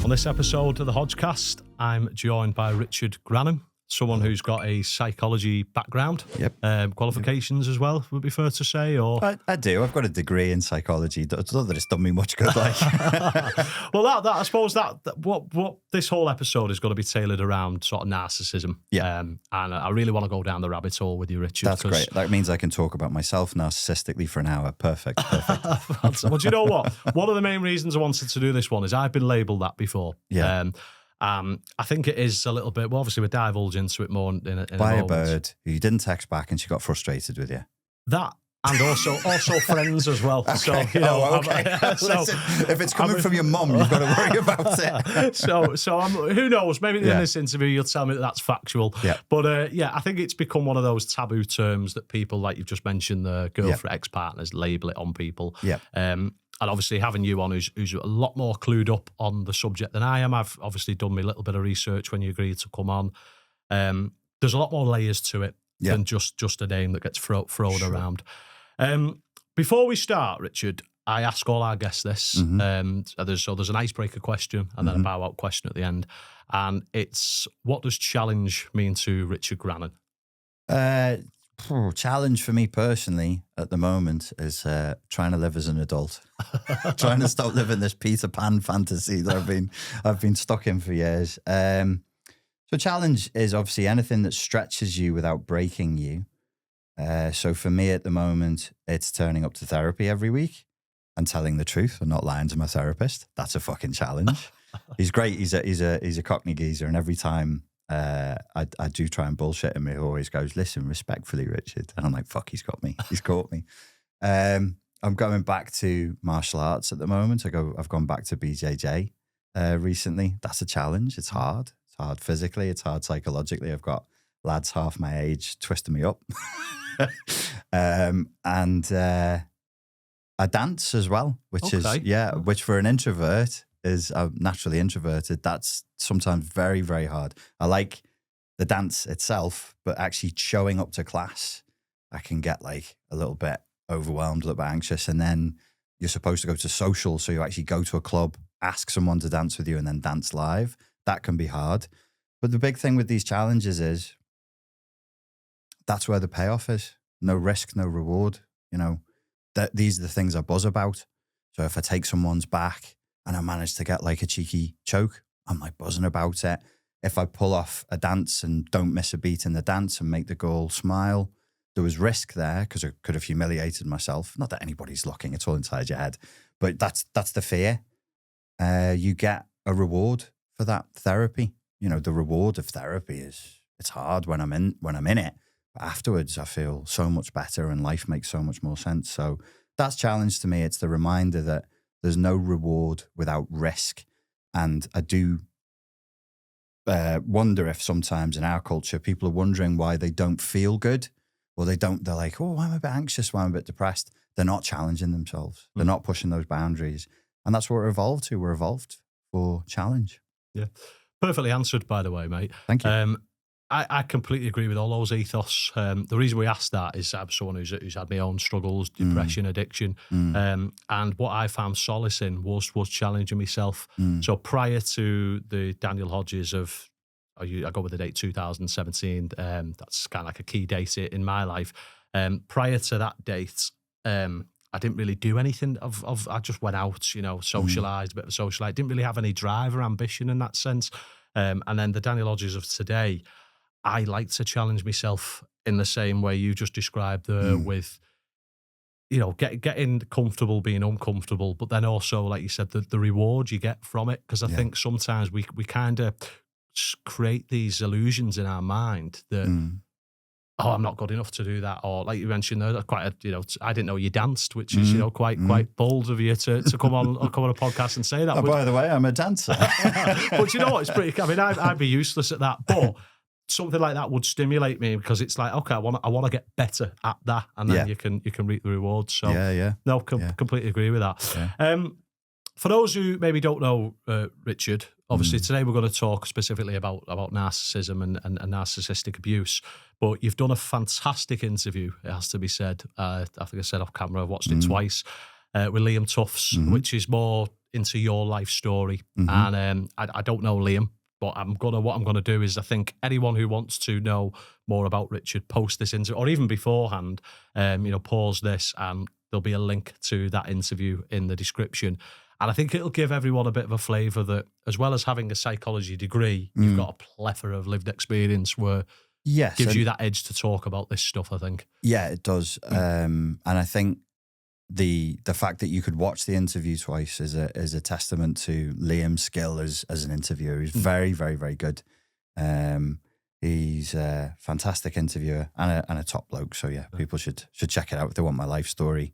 On this episode of the Hodge-Cast, I'm joined by Richard Grannon, someone who's got a psychology background. Yep. Qualifications as well, would be fair to say? Or I do. I've got a degree in psychology. It's not that it's done me much good. Like, well, that I suppose that what this whole episode is going to be tailored around sort of narcissism. Yeah. And I really want to go down the rabbit hole with you, Richard. That's great. That means I can talk about myself narcissistically for an hour. Perfect. Well, do you know what? One of the main reasons I wanted to do this one is I've been labelled that before. Yeah. I think it is a little bit. Well, obviously, we'll divulge into it more in a By a moment. bird who you didn't text back and she got frustrated with you. That. And also friends as well. Okay. So, you know, okay. So, listen, if it's coming from your mum, you've got to worry about it. so who knows? Maybe in this interview you'll tell me that that's factual. Yeah. But I think it's become one of those taboo terms that people, like you've just mentioned, the girlfriend, ex-partners, label it on people. Yeah. And obviously having you on who's a lot more clued up on the subject than I am. I've obviously done my little bit of research when you agreed to come on. There's a lot more layers to it than just a name that gets thrown around. Before we start, Richard, I ask all our guests this. There's an icebreaker question and then a bow out question at the end. And it's, what does challenge mean to Richard Grannon? Challenge for me personally at the moment is trying to live as an adult, trying to stop living this Peter Pan fantasy that I've been stuck in for years. So challenge is obviously anything that stretches you without breaking you. So for me at the moment, it's turning up to therapy every week and telling the truth and not lying to my therapist. That's a fucking challenge. He's great. He's a Cockney geezer, and every time I do try and bullshit him, he always goes, "Listen, respectfully, Richard." And I'm like, "Fuck, he's got me. He's caught me." I'm going back to martial arts at the moment. I've gone back to BJJ recently. That's a challenge. It's hard. It's hard physically. It's hard psychologically. I've got lads half my age twisting me up. And I dance as well, which which for an introvert is naturally introverted. That's sometimes very, very hard. I like the dance itself, but actually showing up to class, I can get like a little bit overwhelmed, a little bit anxious. And then you're supposed to go to social. So you actually go to a club, ask someone to dance with you and then dance live. That can be hard. But the big thing with these challenges is that's where the payoff is. No risk, no reward. You know, these are the things I buzz about. So if I take someone's back and I manage to get like a cheeky choke, I'm like buzzing about it. If I pull off a dance and don't miss a beat in the dance and make the girl smile, there was risk there because I could have humiliated myself. Not that anybody's looking, it's all inside your head. But that's the fear. You get a reward for that therapy. You know, the reward of therapy it's hard when I'm in it. But afterwards, I feel so much better and life makes so much more sense. So that's challenge to me. It's the reminder that there's no reward without risk. And I do wonder if sometimes in our culture, people are wondering why they don't feel good or they're like, oh, I'm a bit anxious, I'm a bit depressed. They're not challenging themselves. They're not pushing those boundaries. And that's what we're evolved to. We're evolved for challenge. Yeah. Perfectly answered, by the way, mate. Thank you. I completely agree with all those ethos. The reason we asked that is I'm someone who's had my own struggles, depression, addiction. And what I found solace in was challenging myself. So prior to the Daniel Hodges I go with the date 2017, that's kind of like a key date in my life. Prior to that date, I didn't really do anything I just went out, you know, socialised, a bit of a socialite. Didn't really have any drive or ambition in that sense. And then the Daniel Hodges of today, I like to challenge myself in the same way you just described with, you know, getting comfortable, being uncomfortable, but then also, like you said, the reward you get from it. Because I think sometimes we kind of create these illusions in our mind that, oh, I'm not good enough to do that. Or like you mentioned there, I didn't know you danced, which is, you know, quite bold of you to come on a podcast and say that. Oh, by the way, I'm a dancer. But you know what? It's pretty, I mean, I'd be useless at that. But something like that would stimulate me because it's like, okay, I want to get better at that, and then you can reap the rewards. So completely agree with that. Yeah. For those who maybe don't know Richard, obviously today we're going to talk specifically about narcissism and narcissistic abuse. But you've done a fantastic interview, it has to be said. I think I said off camera, I've watched it twice, with Liam Tufts, which is more into your life story. And I don't know Liam, but what I'm gonna do is, I think anyone who wants to know more about Richard, post this interview, or even beforehand, pause this, and there'll be a link to that interview in the description. And I think it'll give everyone a bit of a flavour that, as well as having a psychology degree, you've got a plethora of lived experience where gives you that edge to talk about this stuff, I think. Yeah, it does. And I think the fact that you could watch the interview twice is a testament to Liam's skill as an interviewer. He's very, very, very good. He's a fantastic interviewer and a top bloke. So yeah, people should check it out if they want my life story.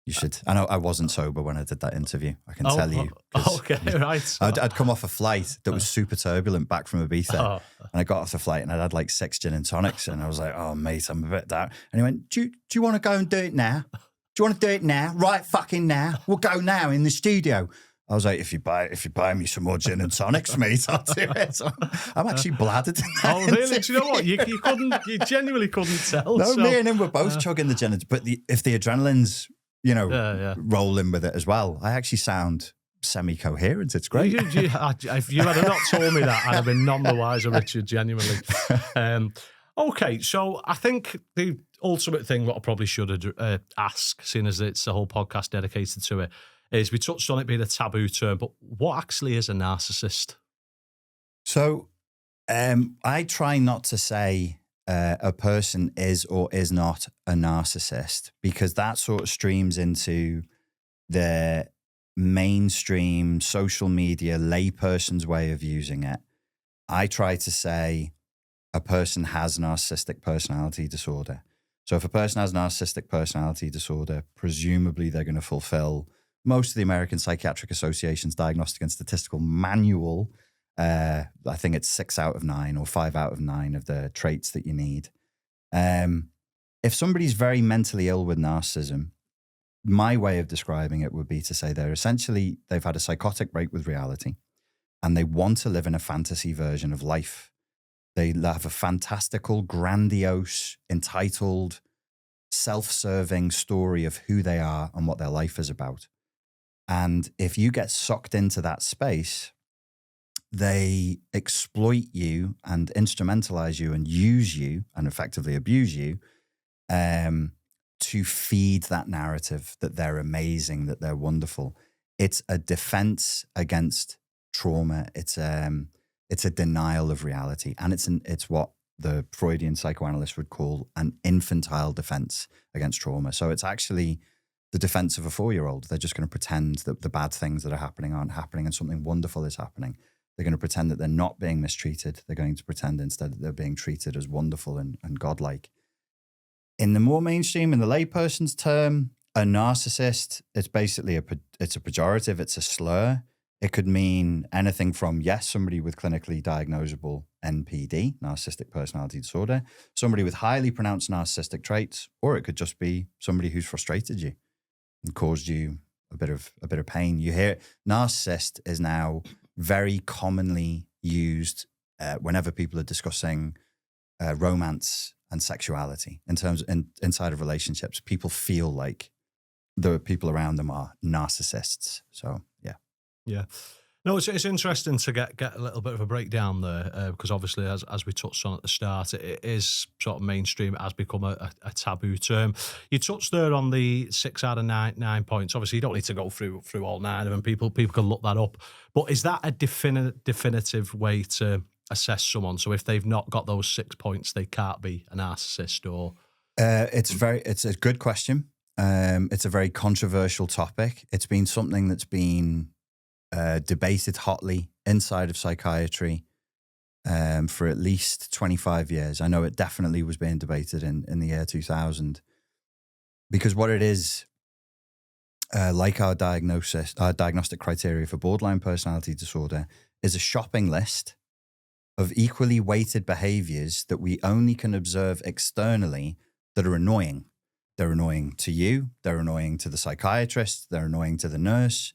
You should. I know I wasn't sober when I did that interview. I can tell you. Okay, right. I'd come off a flight that was super turbulent back from Ibiza, and I got off the flight and I'd had like 6 gin and tonics, and I was like, "Oh mate, I'm a bit down." And he went, "Do you want to go and do it now? Do you want to do it now? Right, fucking now. We'll go now in the studio." I was like, if you buy me some more gin and tonics, mate, I'll do it. So I'm actually bladdered. Oh, really? Do you know what? You genuinely couldn't tell. No, me and him were both chugging the gin, but if the adrenaline's rolling with it as well, I actually sound semi-coherent. It's great. If you had not told me that, I'd have been none the wiser, Richard, genuinely. Okay, so I think the ultimate thing what I probably should ask, seeing as it's a whole podcast dedicated to it, is we touched on it being a taboo term, but what actually is a narcissist? So I try not to say a person is or is not a narcissist, because that sort of streams into the mainstream social media layperson's way of using it. I try to say a person has narcissistic personality disorder. So if a person has narcissistic personality disorder, presumably they're going to fulfill most of the American Psychiatric Association's Diagnostic and Statistical Manual. I think it's 6 out of 9 or 5 out of 9 of the traits that you need. If somebody's very mentally ill with narcissism, my way of describing it would be to say they've had a psychotic break with reality, and they want to live in a fantasy version of life. They have a fantastical, grandiose, entitled, self-serving story of who they are and what their life is about. And if you get sucked into that space, they exploit you and instrumentalize you and use you and effectively abuse you to feed that narrative that they're amazing, that they're wonderful. It's a defense against trauma. It's a denial of reality. And it's what the Freudian psychoanalyst would call an infantile defense against trauma. So it's actually the defense of a 4-year-old. They're just going to pretend that the bad things that are happening aren't happening and something wonderful is happening. They're going to pretend that they're not being mistreated. They're going to pretend instead that they're being treated as wonderful and godlike. In the more mainstream, in the layperson's term, a narcissist, it's basically it's a pejorative, it's a slur. It could mean anything from, yes, somebody with clinically diagnosable NPD, narcissistic personality disorder, somebody with highly pronounced narcissistic traits, or it could just be somebody who's frustrated you and caused you a bit of pain. You hear narcissist is now very commonly used whenever people are discussing romance and sexuality inside of relationships. People feel like the people around them are narcissists. So yeah. Yeah. No, it's interesting to get a little bit of a breakdown there because obviously, as we touched on at the start, it is sort of mainstream. It has become a taboo term. You touched there on the 6 out of 9 points. Obviously, you don't need to go through all 9 of them. People can look that up. But is that a definitive way to assess someone? So if they've not got those 6 points, they can't be a narcissist, or? It's a good question. It's a very controversial topic. It's been something that's been debated hotly inside of psychiatry for at least 25 years. I know it definitely was being debated in the year 2000, because what it is, like our diagnostic criteria for borderline personality disorder, is a shopping list of equally weighted behaviors that we only can observe externally that are annoying. They're annoying to you, they're annoying to the psychiatrist, they're annoying to the nurse.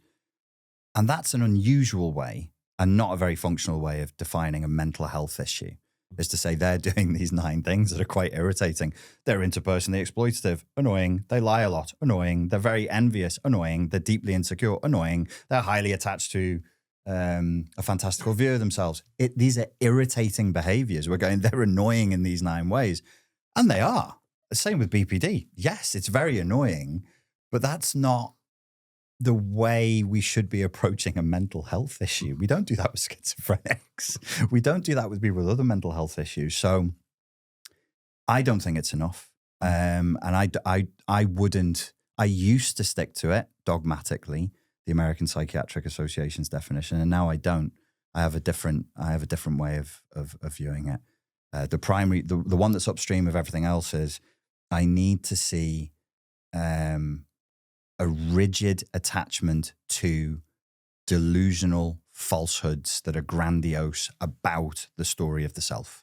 And that's an unusual way and not a very functional way of defining a mental health issue. is to say they're doing these 9 things that are quite irritating. They're interpersonally exploitative, annoying. They lie a lot, annoying. They're very envious, annoying. They're deeply insecure, annoying. They're highly attached to a fantastical view of themselves. These are irritating behaviors. We're going, they're annoying in these 9 ways. And they are. Same with BPD. Yes, it's very annoying, but that's not the way we should be approaching a mental health issue. We don't do that with schizophrenics. We don't do that with people with other mental health issues. So I don't think it's enough. And I wouldn't, I used to stick to it dogmatically, the American Psychiatric Association's definition, and now I don't. I have a different way of viewing it. The one that's upstream of everything else is I need to see a rigid attachment to delusional falsehoods that are grandiose about the story of the self.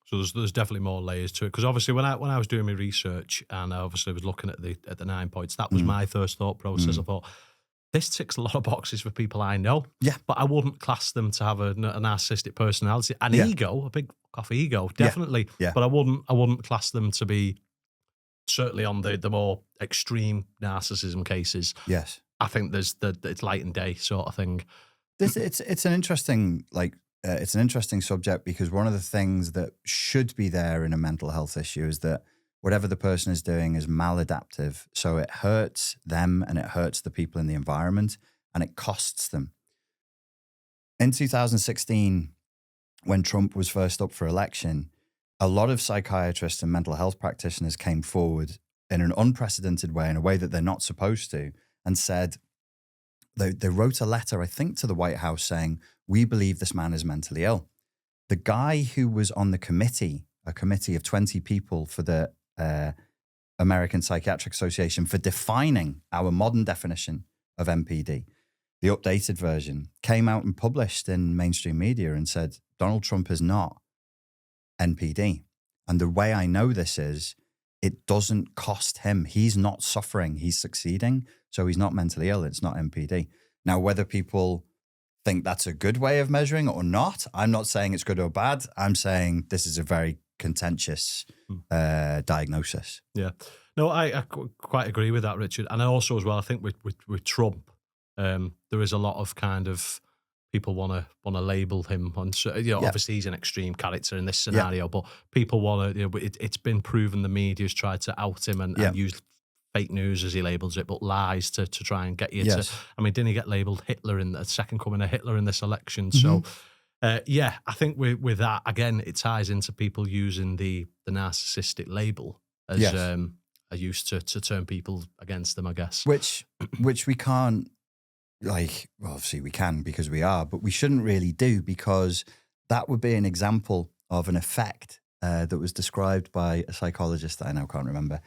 So there's definitely more layers to it, because obviously when I was doing my research and I obviously was looking at the 9 points, that was my first thought process. I thought, this ticks a lot of boxes for people I know, but I wouldn't class them to have a narcissistic personality, an ego, a big coffee ego, definitely. But I wouldn't class them to be certainly on the more extreme narcissism cases. Yes, I think it's light and day sort of thing. It's an interesting it's an interesting subject, because one of the things that should be there in a mental health issue is that whatever the person is doing is maladaptive. So it hurts them and it hurts the people in the environment and it costs them. In 2016, when Trump was first up for election, a lot of psychiatrists and mental health practitioners came forward in an unprecedented way, in a way that they're not supposed to, and said, they wrote a letter, I think, to the White House saying, we believe this man is mentally ill. The guy who was on the committee, a committee of 20 people for the American Psychiatric Association, for defining our modern definition of MPD, the updated version, came out and published in mainstream media and said, Donald Trump is not NPD. And the way I know this is, it doesn't cost him. He's not suffering. He's succeeding. So he's not mentally ill. It's not MPD. Now, whether people think that's a good way of measuring or not, I'm not saying it's good or bad. I'm saying this is a very contentious diagnosis. Yeah. No, I quite agree with that, Richard. And also as well, I think with Trump, there is a lot of kind of people want to label him on, obviously he's an extreme character in this scenario, but people want to, it's been proven the media's tried to out him and use fake news, as he labels it, but lies to try and get you to, I mean, didn't he get labelled Hitler in the second coming of Hitler in this election? So, I think with that, again, it ties into people using the narcissistic label as a use to turn people against them, I guess. Which we can't, well, obviously we can because we are, but we shouldn't really do, because that would be an example of an effect that was described by a psychologist that I now can't remember,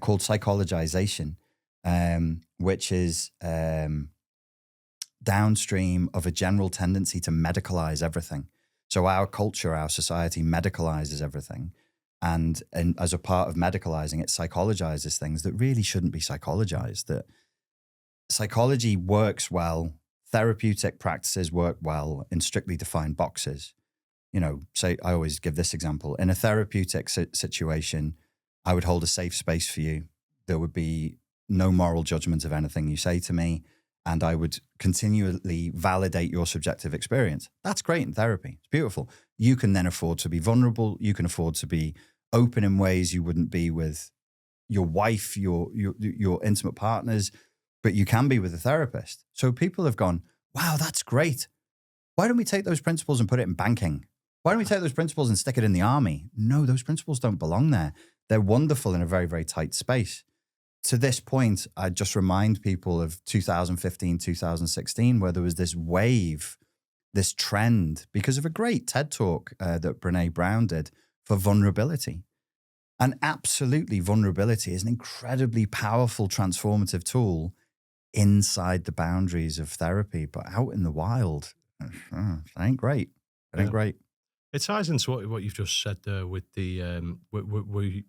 called psychologization, which is downstream of a general tendency to medicalize everything. So our culture, our society medicalizes everything. And as a part of medicalizing, it psychologizes things that really shouldn't be psychologized. That psychology works well, therapeutic practices work well in strictly defined boxes. Say, I always give this example. In a therapeutic situation, I would hold a safe space for you. There would be no moral judgment of anything you say to me, and I would continually validate your subjective experience. That's great in therapy. It's beautiful. You can then afford to be vulnerable. You can afford to be open in ways you wouldn't be with your wife, your intimate partners, but you can be with a therapist. So people have gone, wow, that's great. Why don't we take those principles and put it in banking? Why don't we take those principles and stick it in the army? No, those principles don't belong there. They're wonderful in a very, very tight space. To this point, I just remind people of 2015, 2016, where there was this wave, this trend, because of a great TED talk that Brene Brown did, for vulnerability. And absolutely, vulnerability is an incredibly powerful transformative tool inside the boundaries of therapy, but out in the wild, it ain't great. It ain't great. It ties into what you've just said there with the we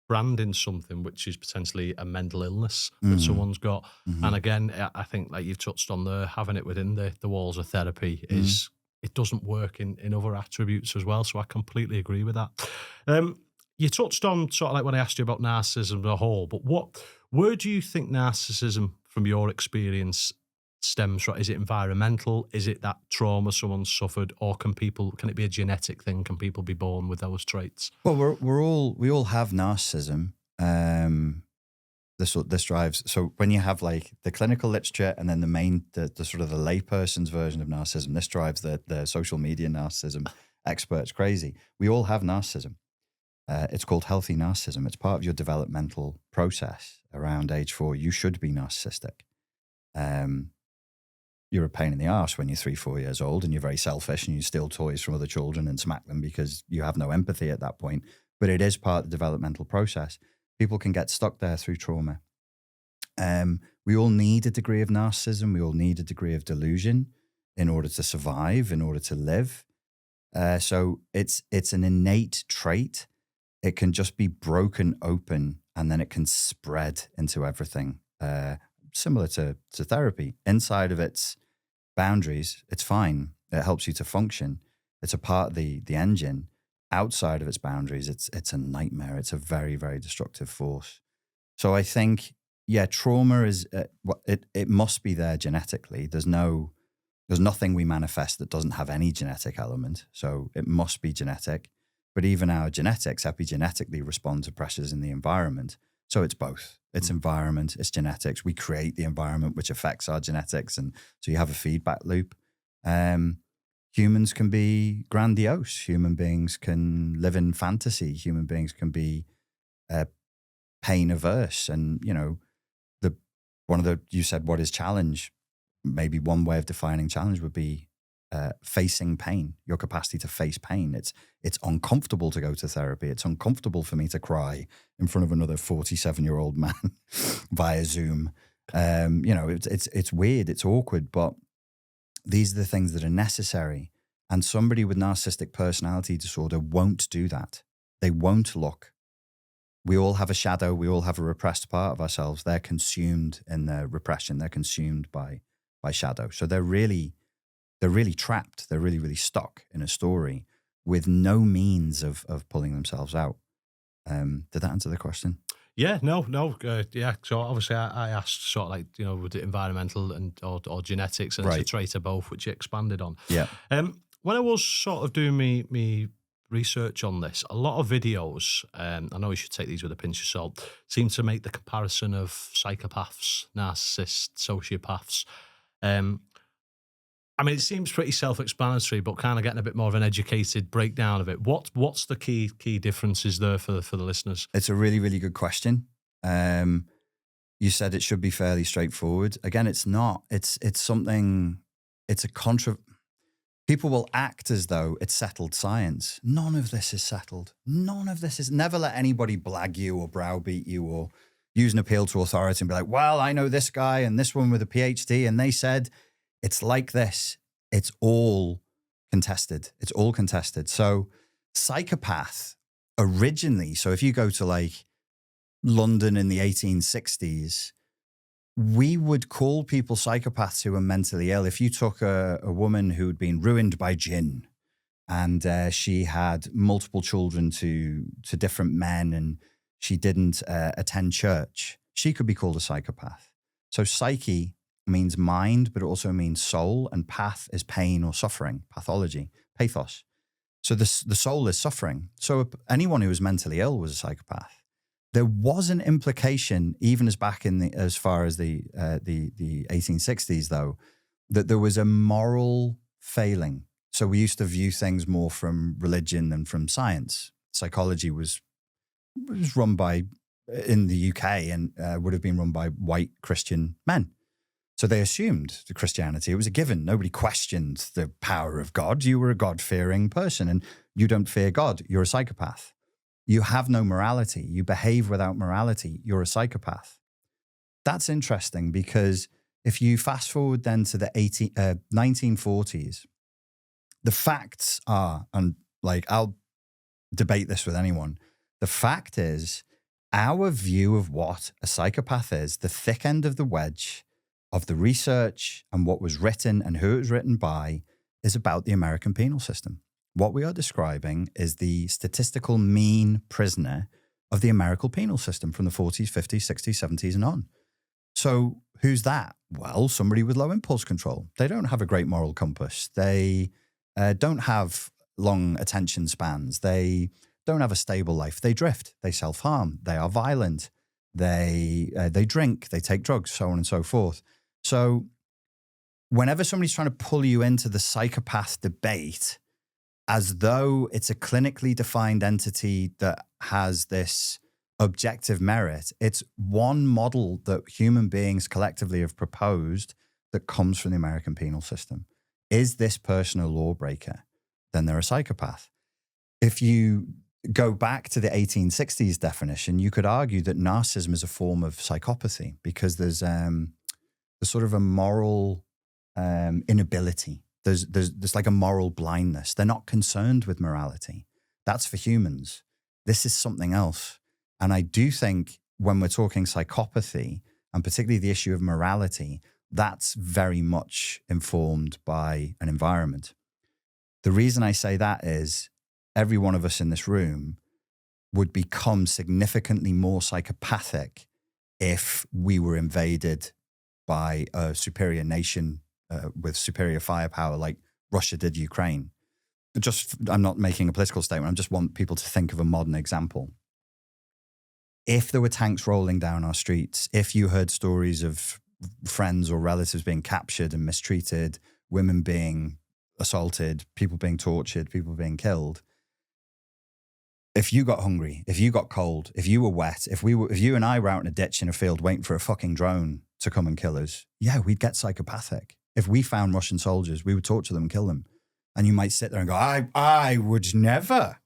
branding something which is potentially a mental illness that someone's got. And again, I think like you've touched on there, having it within the walls of therapy is it doesn't work in other attributes as well. So I completely agree with that. You touched on sort of like when I asked you about narcissism as a whole, but where do you think narcissism from your experience stems from? Is it environmental? Is it that trauma someone suffered, or can it be a genetic thing? Can people be born with those traits? Well, we all have narcissism. This drives. So when you have like the clinical literature and then the sort of the layperson's version of narcissism, this drives the social media narcissism experts crazy. We all have narcissism. It's called healthy narcissism. It's part of your developmental process around age 4. You should be narcissistic. You're a pain in the arse when you're 3-4 years old and you're very selfish and you steal toys from other children and smack them because you have no empathy at that point. But it is part of the developmental process. People can get stuck there through trauma. We all need a degree of narcissism. We all need a degree of delusion in order to survive, in order to live. So it's an innate trait. It can just be broken open and then it can spread into everything. Similar to therapy. Inside of its boundaries, it's fine. It helps you to function. It's a part of the engine. Outside of its boundaries, it's a nightmare. It's a very, very destructive force. So I think, yeah, trauma is it must be there genetically. There's nothing we manifest that doesn't have any genetic element. So it must be genetic. But even our genetics epigenetically respond to pressures in the environment. So it's both. It's environment, it's genetics. We create the environment which affects our genetics. And so you have a feedback loop. Humans can be grandiose. Human beings can live in fantasy. Human beings can be pain averse. And, you know, you said, what is challenge? Maybe one way of defining challenge would be facing pain, your capacity to face pain. It's uncomfortable to go to therapy. It's uncomfortable for me to cry in front of another 47-year-old man via Zoom. You know, it's weird, it's awkward, but these are the things that are necessary. And somebody with narcissistic personality disorder won't do that. They won't look. We all have a shadow. We all have a repressed part of ourselves. They're consumed in their repression. They're consumed by shadow. So they're really trapped. They're really, really stuck in a story with no means of pulling themselves out. Did that answer the question? Yeah, no. Yeah, so obviously I asked sort of like, you know, with the environmental or genetics, and right. It's a trait of both, which you expanded on. Yeah. When I was sort of doing me research on this, a lot of videos, I know you should take these with a pinch of salt, seem to make the comparison of psychopaths, narcissists, sociopaths. I mean, it seems pretty self-explanatory, but kind of getting a bit more of an educated breakdown of it. What's the key differences there for the listeners? It's a really, really good question. You said it should be fairly straightforward. Again, it's not. It's something. It's a People will act as though it's settled science. None of this is settled. None of this is. Never let anybody blag you or browbeat you or use an appeal to authority and be like, well, I know this guy and this one with a PhD and they said it's like this. It's all contested. It's all contested. So psychopath originally, so if you go to like London in the 1860s, we would call people psychopaths who were mentally ill. If you took a woman who had been ruined by gin and she had multiple children to different men and she didn't attend church, she could be called a psychopath. So psyche means mind, but it also means soul, and path is pain or suffering, pathology, pathos. So the soul is suffering. So anyone who was mentally ill was a psychopath. There was an implication, even as far as the 1860s, though, that there was a moral failing. So we used to view things more from religion than from science. Psychology was run by, in the UK, and would have been run by white Christian men. So they assumed the Christianity, it was a given. Nobody questioned the power of God. You were a God-fearing person, and you don't fear God. You're a psychopath. You have no morality. You behave without morality. You're a psychopath. That's interesting because if you fast forward then to the 1940s, the facts are, and like I'll debate this with anyone, the fact is our view of what a psychopath is, the thick end of the wedge of the research and what was written and who it was written by, is about the American penal system. What we are describing is the statistical mean prisoner of the American penal system from the 40s, 50s, 60s, 70s, and on. So who's that? Well, somebody with low impulse control. They don't have a great moral compass. They don't have long attention spans. They don't have a stable life. They drift. They self-harm. They are violent. They drink. They take drugs, so on and so forth. So whenever somebody's trying to pull you into the psychopath debate, as though it's a clinically defined entity that has this objective merit, it's one model that human beings collectively have proposed that comes from the American penal system. Is this person a lawbreaker? Then they're a psychopath. If you go back to the 1860s definition, you could argue that narcissism is a form of psychopathy because there's sort of a moral inability. There's like a moral blindness. They're not concerned with morality. That's for humans. This is something else. And I do think when we're talking psychopathy, and particularly the issue of morality, that's very much informed by an environment. The reason I say that is every one of us in this room would become significantly more psychopathic if we were invaded by a superior nation with superior firepower like Russia did Ukraine. I'm not making a political statement. I just want people to think of a modern example. If there were tanks rolling down our streets, if you heard stories of friends or relatives being captured and mistreated, women being assaulted, people being tortured, people being killed, if you got hungry, if you got cold, if you were wet, if you and I were out in a ditch in a field waiting for a fucking drone to come and kill us, yeah, we'd get psychopathic. If we found Russian soldiers, we would torture them and kill them. And you might sit there and go, I would never.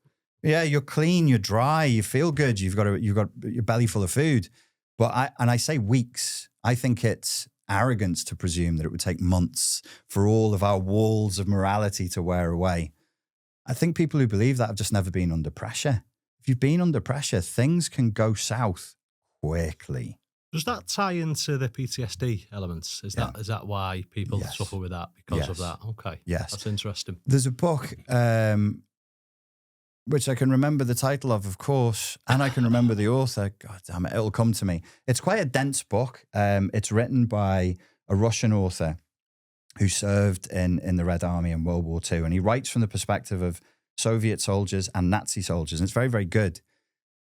Yeah, you're clean, you're dry, you feel good, you've got your belly full of food. But I say weeks. I think it's arrogance to presume that it would take months for all of our walls of morality to wear away. I think people who believe that have just never been under pressure. If you've been under pressure, things can go south quickly. Does that tie into the PTSD elements? Is that why people suffer with that because of that? Okay. Yes. That's interesting. There's a book, which I can remember the title of course, and I can remember the author. God damn it, it'll come to me. It's quite a dense book. It's written by a Russian author who served in the Red Army in World War II. And he writes from the perspective of Soviet soldiers and Nazi soldiers. And it's very, very good.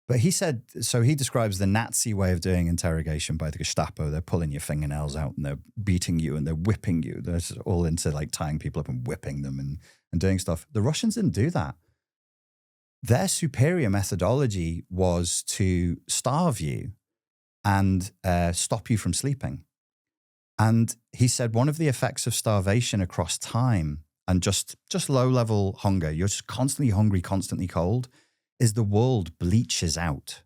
But he said, so he describes the Nazi way of doing interrogation by the Gestapo. They're pulling your fingernails out and they're beating you and they're whipping you. They're all into like tying people up and whipping them and doing stuff. The Russians didn't do that. Their superior methodology was to starve you and stop you from sleeping. And he said one of the effects of starvation across time and just low-level hunger, you're just constantly hungry, constantly cold, is the world bleaches out.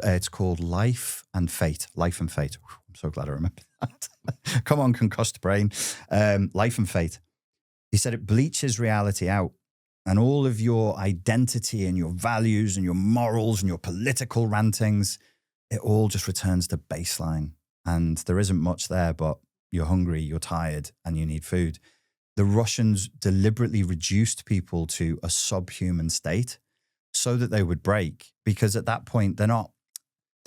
It's called life and fate. Life and fate. I'm so glad I remember that. Come on, concussed brain. Life and fate. He said it bleaches reality out. And all of your identity and your values and your morals and your political rantings, it all just returns to baseline. And there isn't much there, but you're hungry, you're tired, and you need food. The Russians deliberately reduced people to a subhuman state so that they would break, because at that point, they're not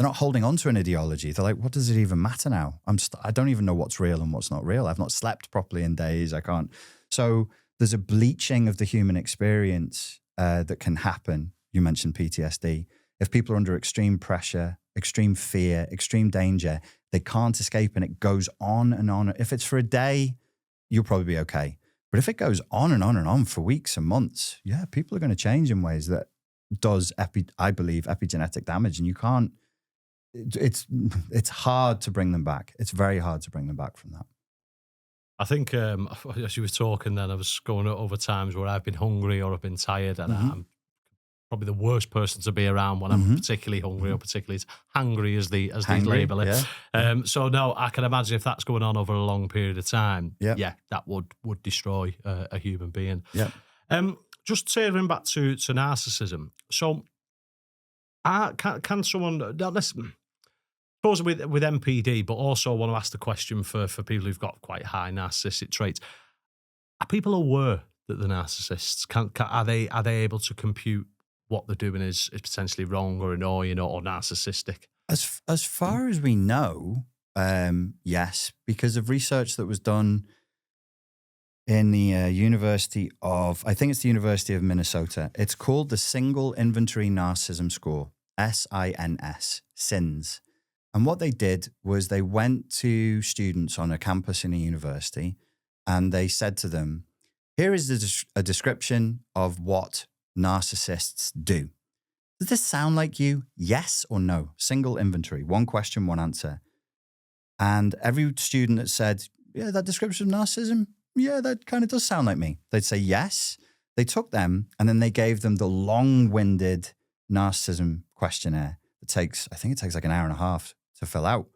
holding on to an ideology. They're like, what does it even matter now? I don't even know what's real and what's not real. I've not slept properly in days. I can't. So there's a bleaching of the human experience that can happen. You mentioned PTSD. If people are under extreme pressure, extreme fear, extreme danger, they can't escape and it goes on and on. If it's for a day, you'll probably be okay. But if it goes on and on and on for weeks and months, yeah, people are going to change in ways that does, I believe, epigenetic damage. And you can't, it's hard to bring them back. It's very hard to bring them back from that. I think as you were talking then, I was going over times where I've been hungry or I've been tired and I'm probably the worst person to be around when I'm particularly hungry or particularly hungry as they label it. Yeah. So no, I can imagine if that's going on over a long period of time, that would destroy a human being. Yeah. Just turning back to narcissism. So can someone, now listen, suppose with MPD, but also want to ask the question for people who've got quite high narcissistic traits. Are people aware that the narcissists are they able to compute what they're doing is potentially wrong or annoying or narcissistic? As far as we know, yes, because of research that was done in the University of, I think it's the University of Minnesota. It's called the Single Inventory Narcissism Score, SINS, SINS. And what they did was they went to students on a campus in a university and they said to them, here is a description of what narcissists do. Does this sound like you? Yes or no? Single inventory, one question, one answer. And every student that said, yeah, that description of narcissism, yeah, that kind of does sound like me. They'd say yes. They took them and then they gave them the long-winded narcissism questionnaire. I think it takes like an hour and a half to fill out.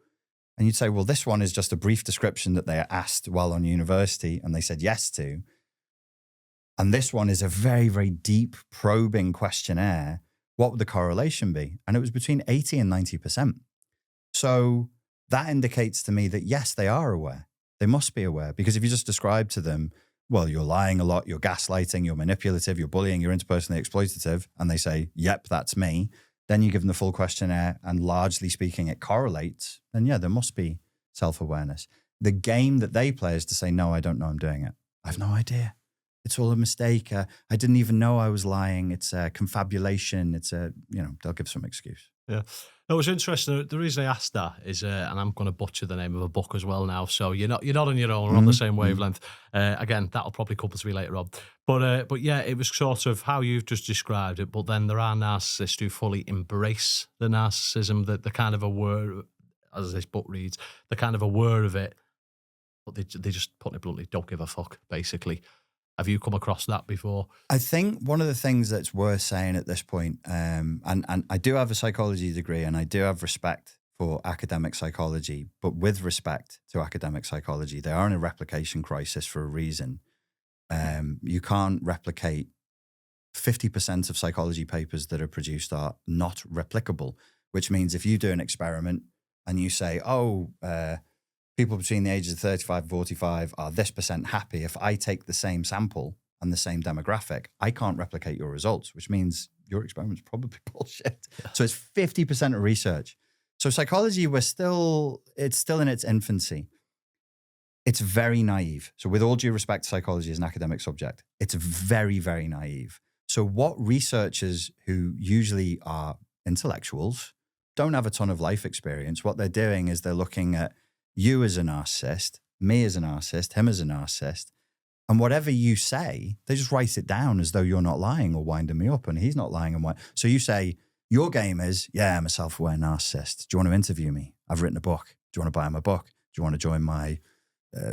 And you'd say, well, this one is just a brief description that they asked while on university and they said yes to. And this one is a very, very deep probing questionnaire. What would the correlation be? And it was between 80 and 90%. So that indicates to me that yes, they are aware. They must be aware, because if you just describe to them, well, you're lying a lot, you're gaslighting, you're manipulative, you're bullying, you're interpersonally exploitative, and they say, yep, that's me, then you give them the full questionnaire and largely speaking, it correlates, then yeah, there must be self-awareness. The game that they play is to say, no, I don't know I'm doing it. I have no idea. It's all a mistake. I didn't even know I was lying. It's a confabulation. It's they'll give some excuse. Yeah. No, it was interesting. The reason I asked that is, and I'm going to butcher the name of a book as well now, so you're not on your own. We're on the same wavelength. Again, that'll probably come to me later on. But yeah, it was sort of how you've just described it. But then there are narcissists who fully embrace the narcissism, that they're kind of aware, as this book reads, they're kind of aware of it, but they just, putting it bluntly, don't give a fuck, basically. Have you come across that before? I think one of the things that's worth saying at this point, and I do have a psychology degree and I do have respect for academic psychology, but with respect to academic psychology, they are in a replication crisis for a reason. You can't replicate 50% of psychology papers that are produced are not replicable, which means if you do an experiment and you say, people between the ages of 35 and 45 are this percent happy. If I take the same sample and the same demographic, I can't replicate your results, which means your experiment's probably bullshit. Yeah. So it's 50% of research. So psychology, it's still in its infancy. It's very naive. So with all due respect to psychology as an academic subject, it's very, very naive. So what researchers who usually are intellectuals, don't have a ton of life experience, what they're doing is they're looking at you as a narcissist, me as a narcissist, him as a narcissist, and whatever you say, they just write it down as though you're not lying or winding me up, and he's not lying. So you say, your game is, yeah, I'm a self-aware narcissist. Do you want to interview me? I've written a book. Do you want to buy my book? Do you want to join my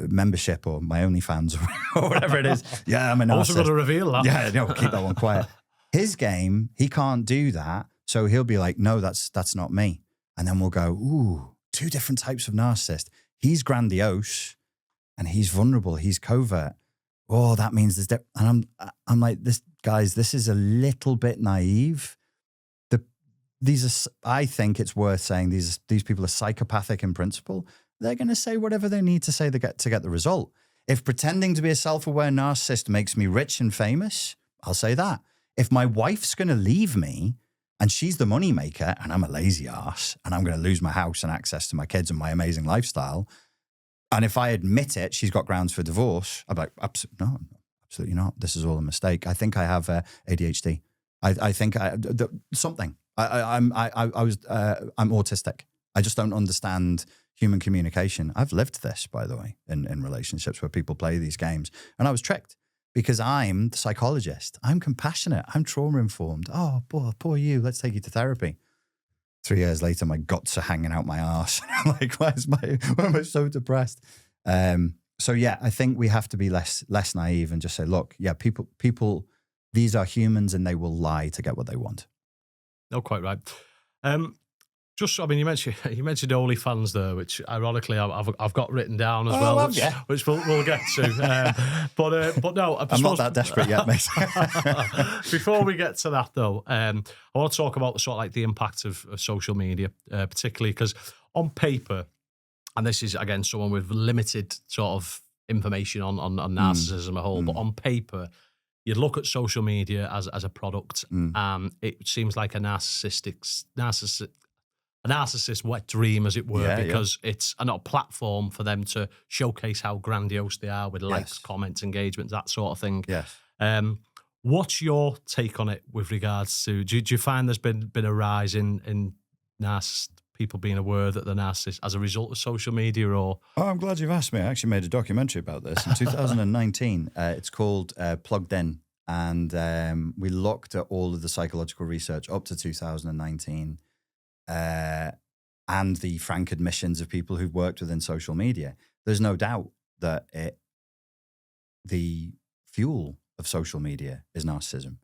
membership or my OnlyFans or whatever it is? Yeah, I'm a narcissist. Also got to reveal that. Yeah, no, keep that one quiet. His game, he can't do that. So he'll be like, no, that's not me. And then we'll go, ooh, two different types of narcissist. He's grandiose and he's vulnerable. He's covert. Oh, that means there's and I'm like, this is a little bit naive. I think it's worth saying these people are psychopathic in principle. They're going to say whatever they need to say to get the result. If pretending to be a self-aware narcissist makes me rich and famous, I'll say that. If my wife's going to leave me and she's the money maker and I'm a lazy ass and I'm going to lose my house and access to my kids and my amazing lifestyle, and if I admit it, she's got grounds for divorce, I'm like, no, absolutely not. This is all a mistake. I think I have ADHD. I think something. I'm autistic. I just don't understand human communication. I've lived this, by the way, in relationships where people play these games, and I was tricked. Because I'm the psychologist. I'm compassionate. I'm trauma-informed. Oh, poor you. Let's take you to therapy. 3 years later, my guts are hanging out my arse. I'm like, why am I so depressed? So yeah, I think we have to be less naive and just say, look, yeah, people, these are humans and they will lie to get what they want. No, quite right. You mentioned OnlyFans there, which ironically I've got written down as well, which we'll get to. But no, I'm not that desperate yet, mate. Before we get to that, though, I want to talk about the sort of like the impact of social media, particularly because on paper, and this is again someone with limited sort of information on narcissism as a whole, but on paper, you'd look at social media as a product, and it seems like a narcissist wet dream, as it were, because it's not a platform for them to showcase how grandiose they are with likes, comments, engagements, that sort of thing. Yes. What's your take on it with regards to, do you find there's been a rise in narcissist people being aware that they're narcissists as a result of social media? Or I'm glad you've asked me. I actually made a documentary about this in 2019. It's called Plugged In, and we looked at all of the psychological research up to 2019 and the frank admissions of people who've worked within social media. There's no doubt that the fuel of social media is narcissism.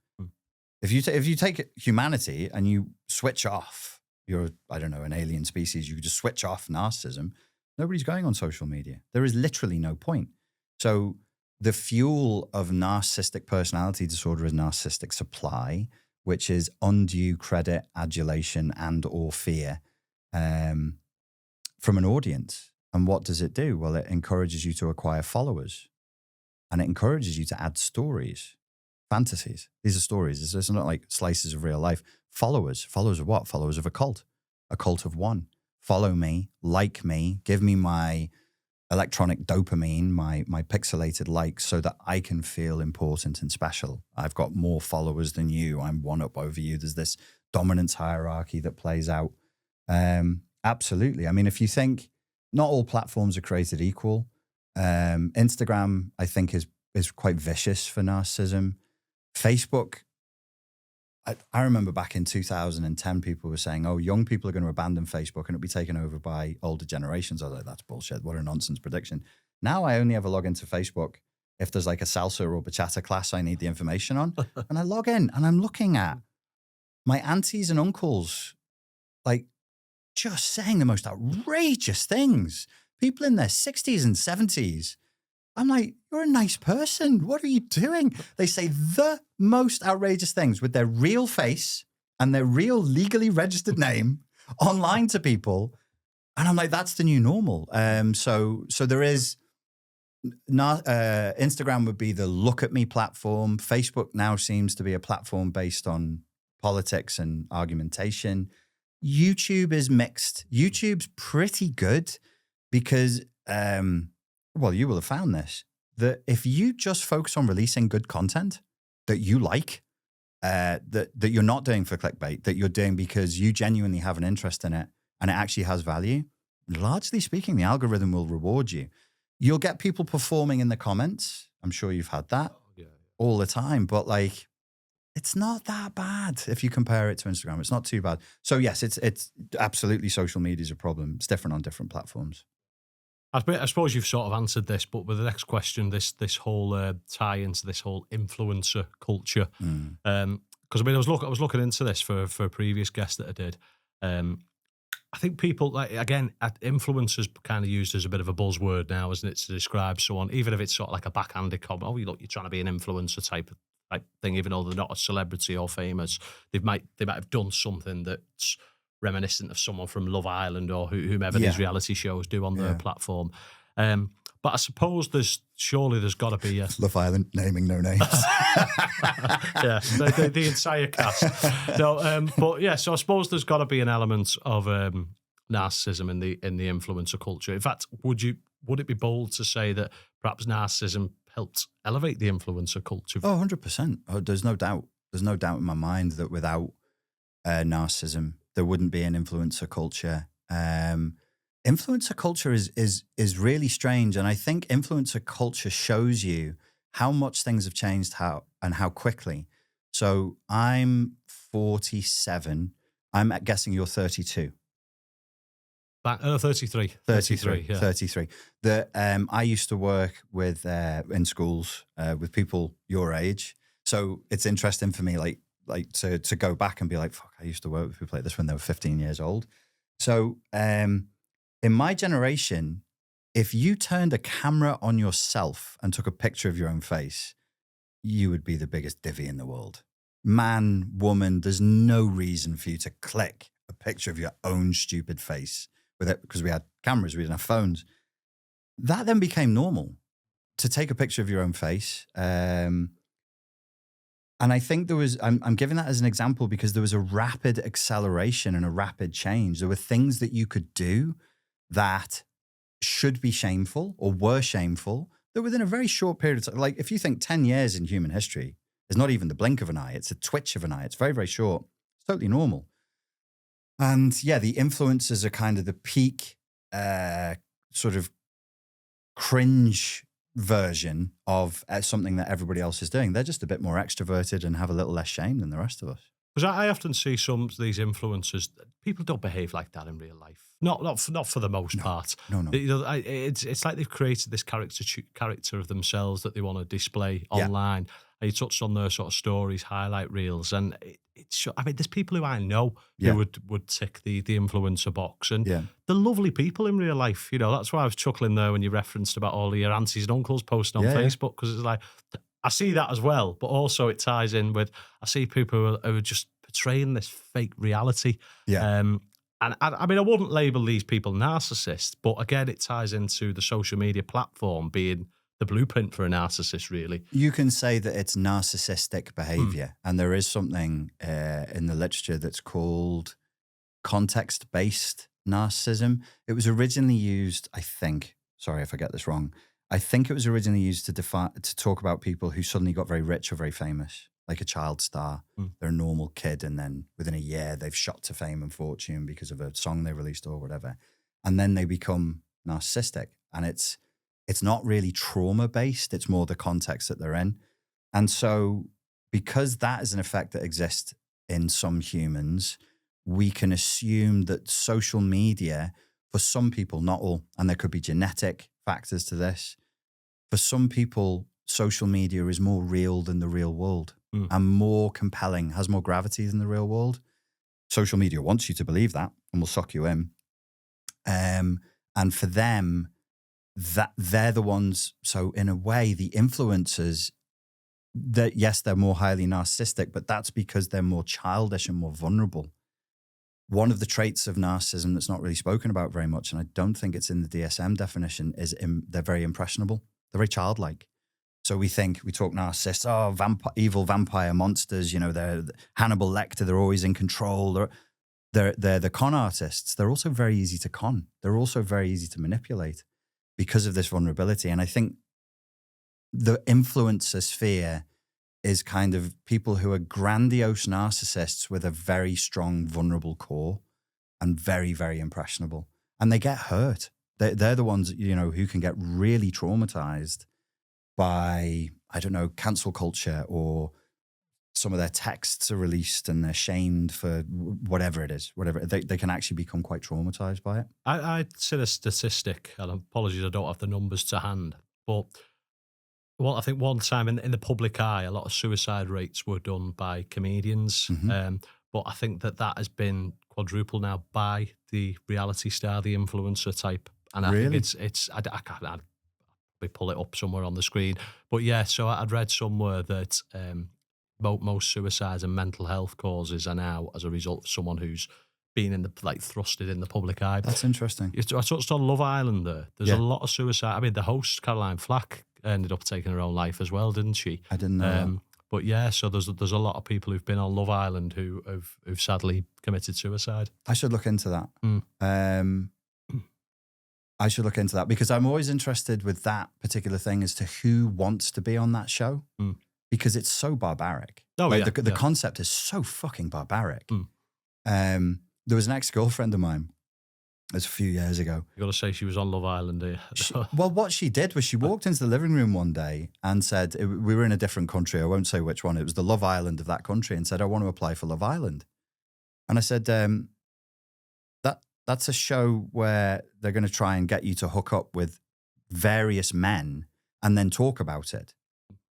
If you take humanity and you switch off, you're, I don't know, an alien species, you just switch off narcissism, nobody's going on social media. There is literally no point. So the fuel of narcissistic personality disorder is narcissistic supply, which is undue credit, adulation, and or fear from an audience. And what does it do? Well, it encourages you to acquire followers, and it encourages you to add stories, fantasies. These are stories. It's not like slices of real life. Followers. Followers of what? Followers of a cult of one. Follow me, like me, give me my electronic dopamine, my pixelated likes, so that I can feel important and special. I've got more followers than you. I'm one up over you. There's this dominance hierarchy that plays out. Absolutely. I mean, if you think not all platforms are created equal, Instagram, I think, is quite vicious for narcissism. Facebook, I remember back in 2010, people were saying, oh, young people are going to abandon Facebook and it'll be taken over by older generations. I was like, that's bullshit. What a nonsense prediction. Now I only ever log into Facebook if there's like a salsa or bachata class I need the information on. And I log in and I'm looking at my aunties and uncles, like, just saying the most outrageous things. People in their 60s and 70s. I'm like, you're a nice person. What are you doing? They say the most outrageous things with their real face and their real legally registered name online to people. And I'm like, that's the new normal. So there is, Instagram would be the look at me platform. Facebook now seems to be a platform based on politics and argumentation. YouTube is mixed. YouTube's pretty good because, well, you will have found this, that if you just focus on releasing good content that you like, that you're not doing for clickbait, that you're doing because you genuinely have an interest in it and it actually has value, largely speaking, the algorithm will reward you. You'll get people performing in the comments. I'm sure you've had that all the time, but like, it's not that bad if you compare it to Instagram. It's not too bad. So yes, it's absolutely, social media is a problem. It's different on different platforms. I suppose you've sort of answered this, but with the next question, this whole tie into this whole influencer culture, because I mean, I was looking into this for a previous guest that I did. I think people, like, again, influencers kind of used as a bit of a buzzword now, isn't it, to describe someone, even if it's sort of like a backhanded comment. Oh, you're trying to be an influencer type thing, even though they're not a celebrity or famous. They might have done something that's reminiscent of someone from Love Island or whomever these reality shows do on their platform. But I suppose there's got to be a Love Island naming no names. the entire cast. No, but yeah, so I suppose there's got to be an element of narcissism in the influencer culture. In fact, would it be bold to say that perhaps narcissism helped elevate the influencer culture? Oh, 100%. Oh, there's no doubt. There's no doubt in my mind that without narcissism, there wouldn't be an influencer culture. Influencer culture is really strange, and I think influencer culture shows you how much things have changed, how quickly. So I'm 47. I'm guessing you're 32. 33. 33, yeah. 33. I used to work with in schools with people your age. So it's interesting for me, like to go back and be like, fuck, I used to work with people like this when they were 15 years old. So in my generation, if you turned a camera on yourself and took a picture of your own face, you would be the biggest divvy in the world. Man, woman, there's no reason for you to click a picture of your own stupid face with it, because we had cameras, we didn't have phones. That then became normal. to take a picture of your own face. And I think there was, I'm giving that as an example because there was a rapid acceleration and a rapid change. There were things that you could do that should be shameful or were shameful that within a very short period of time, like if you think 10 years in human history is not even the blink of an eye, it's a twitch of an eye. It's very, very short. It's totally normal. And yeah, the influencers are kind of the peak sort of cringe version of something that everybody else is doing. They're just a bit more extroverted and have a little less shame than the rest of us. Because I often see some of these influencers, people don't behave like that in real life. Not for the most part. No. It's like they've created this character of themselves that they want to display online. And you touched on their sort of stories, highlight reels, and I mean, there's people who I know who would tick the influencer box, and they're lovely people in real life. You know, that's why I was chuckling there when you referenced about all your aunties and uncles posting on Facebook, because it's like, I see that as well, but also it ties in with, I see people who are just portraying this fake reality. And I mean, I wouldn't label these people narcissists, but again, it ties into the social media platform being the blueprint for a narcissist, really. You can say that it's narcissistic behavior. And there is something in the literature that's called context-based narcissism. It was originally used, I think, sorry if I get this wrong, I think it was originally used to talk about people who suddenly got very rich or very famous, like a child star. They're a normal kid, and then within a year, they've shot to fame and fortune because of a song they released or whatever. And then they become narcissistic. And it's not really trauma-based. It's more the context that they're in. And so because that is an effect that exists in some humans, we can assume that social media, for some people, not all, and there could be genetic factors to this, for some people, social media is more real than the real world and more compelling, has more gravity than the real world. Social media wants you to believe that and will suck you in. And for them, that they're the ones, so in a way, the influencers, that yes, they're more highly narcissistic, but that's because they're more childish and more vulnerable. One of the traits of narcissism that's not really spoken about very much, and I don't think it's in the DSM definition, is they're very impressionable. They're very childlike. So we talk narcissists, evil vampire monsters, you know, they're Hannibal Lecter, they're always in control. They're the con artists. They're also very easy to con. They're also very easy to manipulate because of this vulnerability. And I think the influencer sphere is kind of people who are grandiose narcissists with a very strong, vulnerable core and very, very impressionable. And they get hurt. They're the ones, you know, who can get really traumatized by, I don't know, cancel culture, or some of their texts are released and they're shamed for whatever it is, whatever. They can actually become quite traumatized by it. I'd say a statistic, and apologies, I don't have the numbers to hand, but I think one time in the public eye, a lot of suicide rates were done by comedians. But I think that has been quadrupled now by the reality star, the influencer type. And I think I can't probably pull it up somewhere on the screen. But yeah, so I'd read somewhere that most suicides and mental health causes are now as a result of someone who's been thrusted in the public eye. That's interesting. I touched on Love Island there. There's a lot of suicide. I mean, the host, Caroline Flack, ended up taking her own life as well, didn't she? I didn't know that. But yeah, so there's a lot of people who've been on Love Island who've sadly committed suicide. I should look into that. I should look into that because I'm always interested with that particular thing as to who wants to be on that show because it's so barbaric. The concept is so fucking barbaric. There was an ex-girlfriend of mine. It was a few years ago. You got to say she was on Love Island, do you? Well, what she did was she walked into the living room one day and said, we were in a different country. I won't say which one. It was the Love Island of that country, and said, I want to apply for Love Island. And I said, that's a show where they're going to try and get you to hook up with various men and then talk about it.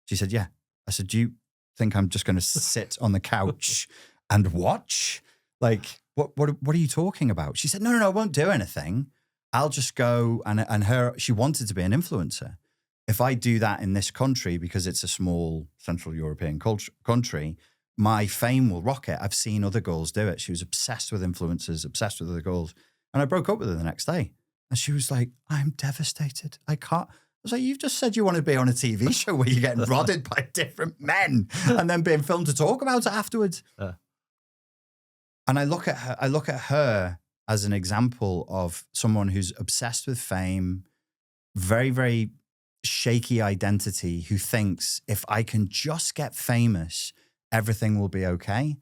She said, yeah. I said, do you think I'm just going to sit on the couch and watch? Like, what are you talking about? She said, no, I won't do anything. I'll just go. And she wanted to be an influencer. If I do that in this country, because it's a small Central European country, my fame will rocket. I've seen other girls do it. She was obsessed with influencers, obsessed with other girls. And I broke up with her the next day. And she was like, I'm devastated. I can't. was like, you've just said you want to be on a TV show where you're getting rodded by different men and then being filmed to talk about it afterwards. And I look at her as an example of someone who's obsessed with fame, very, very shaky identity, who thinks if I can just get famous, everything will be okay.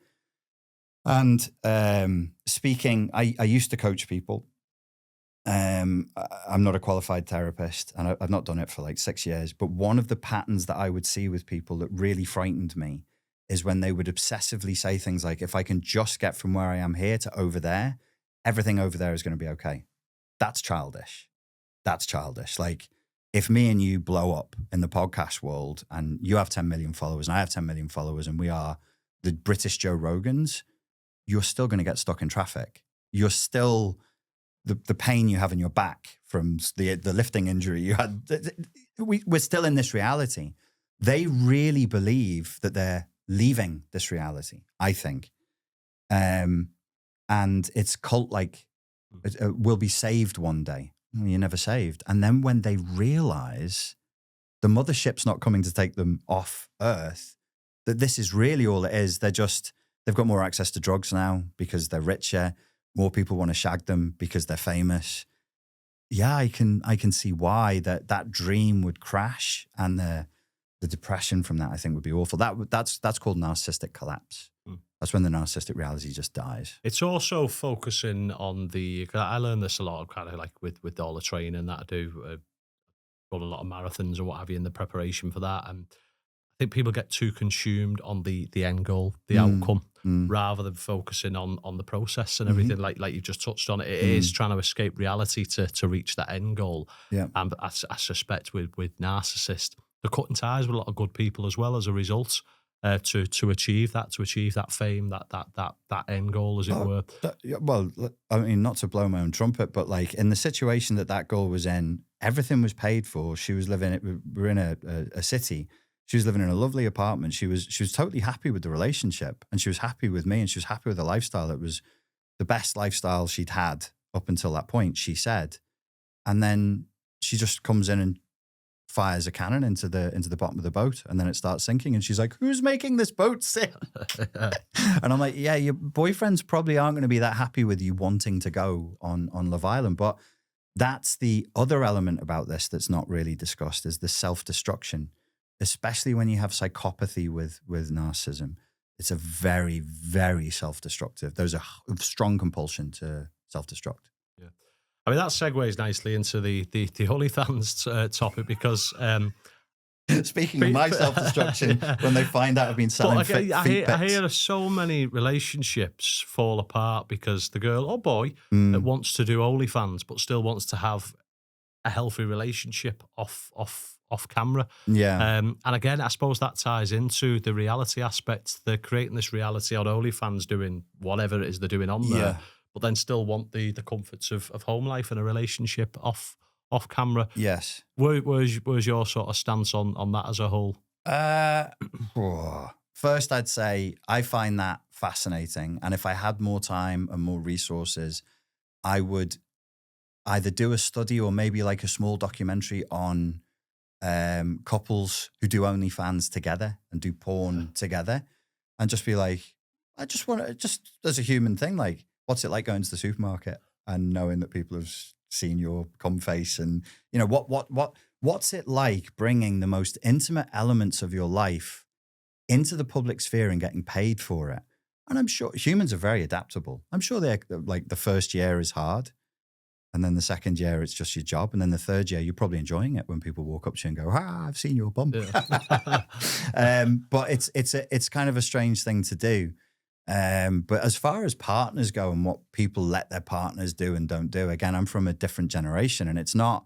And speaking, I used to coach people. I'm not a qualified therapist, and I've not done it for like 6 years. But one of the patterns that I would see with people that really frightened me is when they would obsessively say things like, if I can just get from where I am here to over there, everything over there is going to be okay. That's childish. That's childish. Like, if me and you blow up in the podcast world and you have 10 million followers and I have 10 million followers and we are the British Joe Rogans, you're still going to get stuck in traffic. You're still, the pain you have in your back from the lifting injury you had, we're still in this reality. They really believe that they're leaving this reality, I think. And it's cult-like, we'll be saved one day. You're never saved. And then when they realize the mothership's not coming to take them off Earth, that this is really all it is, they've got more access to drugs now because they're richer. More people want to shag them because they're famous. Yeah, I can see why that dream would crash, and the depression from that, I think, would be awful. That's called narcissistic collapse. That's when the narcissistic reality just dies. It's also focusing on I learned this a lot, kind of like with all the training that I do, run a lot of marathons and what have you in the preparation for that. And I think people get too consumed on the end goal, the outcome, rather than focusing on the process and everything like you just touched on. It is trying to escape reality to reach that end goal. Yeah. And I suspect with Narcissist, they're cutting ties with a lot of good people as well as a result. To achieve that fame, that end goal, as it were. Well, I mean, not to blow my own trumpet, but like in the situation that goal was in, everything was paid for. She was living. We're in a city. She was living in a lovely apartment. She was totally happy with the relationship, and she was happy with me, and she was happy with the lifestyle. It was the best lifestyle she'd had up until that point, she said. And then she just comes in and fires a cannon into the bottom of the boat, and then it starts sinking, and she's like, who's making this boat sink? And I'm like, yeah, your boyfriends probably aren't going to be that happy with you wanting to go on Love Island. But that's the other element about this that's not really discussed, is the self-destruction, especially when you have psychopathy with narcissism. It's a very, very self-destructive. There's a strong compulsion to self-destruct. Yeah. I mean, that segues nicely into the OnlyFans topic, because speaking of my self-destruction, when they find out I've been selling feet pics. I hear so many relationships fall apart because the girl or boy that wants to do OnlyFans but still wants to have a healthy relationship off camera. Yeah. And again, I suppose that ties into the reality aspect. They're creating this reality on OnlyFans, doing whatever it is they're doing on there, but then still want the comforts of home life and a relationship off camera. Yes. Where's your sort of stance on that as a whole? First, I'd say I find that fascinating. And if I had more time and more resources, I would either do a study or maybe like a small documentary on couples who do OnlyFans together and do porn together, and just be like, I just want to, just as a human thing, like, what's it like going to the supermarket and knowing that people have seen your cum face, and you know what's it like bringing the most intimate elements of your life into the public sphere and getting paid for it? And I'm sure humans are very adaptable. I'm sure they're like, the first year is hard, and then the second year it's just your job, and then the third year you're probably enjoying it when people walk up to you and go, I've seen your bum. Yeah. But it's kind of a strange thing to do. But as far as partners go and what people let their partners do and don't do, again, I'm from a different generation, and it's not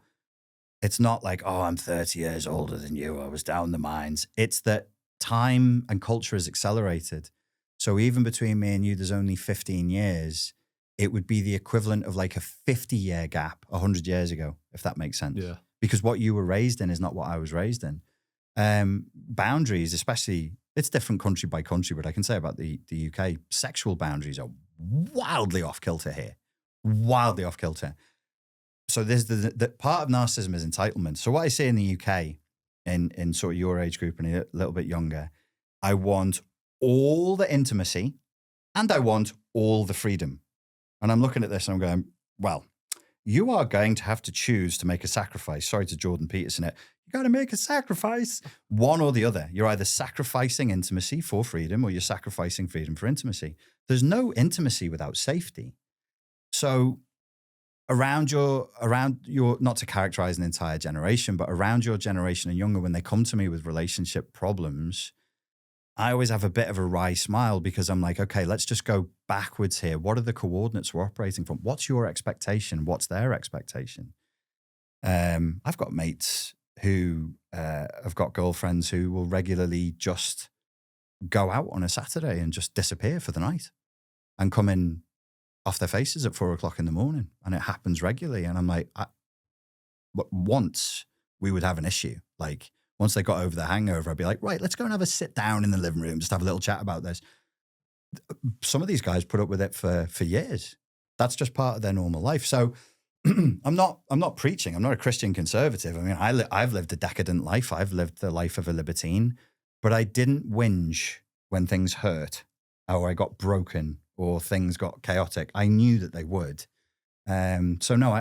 like, oh, I'm 30 years older than you, I was down the mines. It's that time and culture has accelerated. So even between me and you, there's only 15 years. It would be the equivalent of like a 50-year gap 100 years ago, if that makes sense. Yeah. Because what you were raised in is not what I was raised in. Boundaries, especially, it's different country by country, but I can say about the UK, sexual boundaries are wildly off kilter here. Wildly off kilter. so there's the part of narcissism is entitlement. So what I say in the UK, in sort of your age group and a little bit younger, I want all the intimacy and I want all the freedom. And I'm looking at this and I'm going, well, you are going to have to choose to make a sacrifice. Sorry to Jordan Peterson. You got to make a sacrifice. One or the other. You're either sacrificing intimacy for freedom or you're sacrificing freedom for intimacy. There's no intimacy without safety. So around your, not to characterize an entire generation, but around your generation and younger, when they come to me with relationship problems, I always have a bit of a wry smile because I'm like, okay, let's just go backwards here. What are the coordinates we're operating from? What's your expectation? What's their expectation? I've got mates who have got girlfriends who will regularly just go out on a Saturday and just disappear for the night and come in off their faces at 4 o'clock in the morning. And it happens regularly. And I'm like, but once we would have an issue, like, once they got over the hangover, I'd be like, right, let's go and have a sit down in the living room, just have a little chat about this. Some of these guys put up with it for years. That's just part of their normal life. So I'm not preaching. I'm not a Christian conservative. I mean, I've lived a decadent life. I've lived the life of a libertine, but I didn't whinge when things hurt or I got broken or things got chaotic. I knew that they would. So no,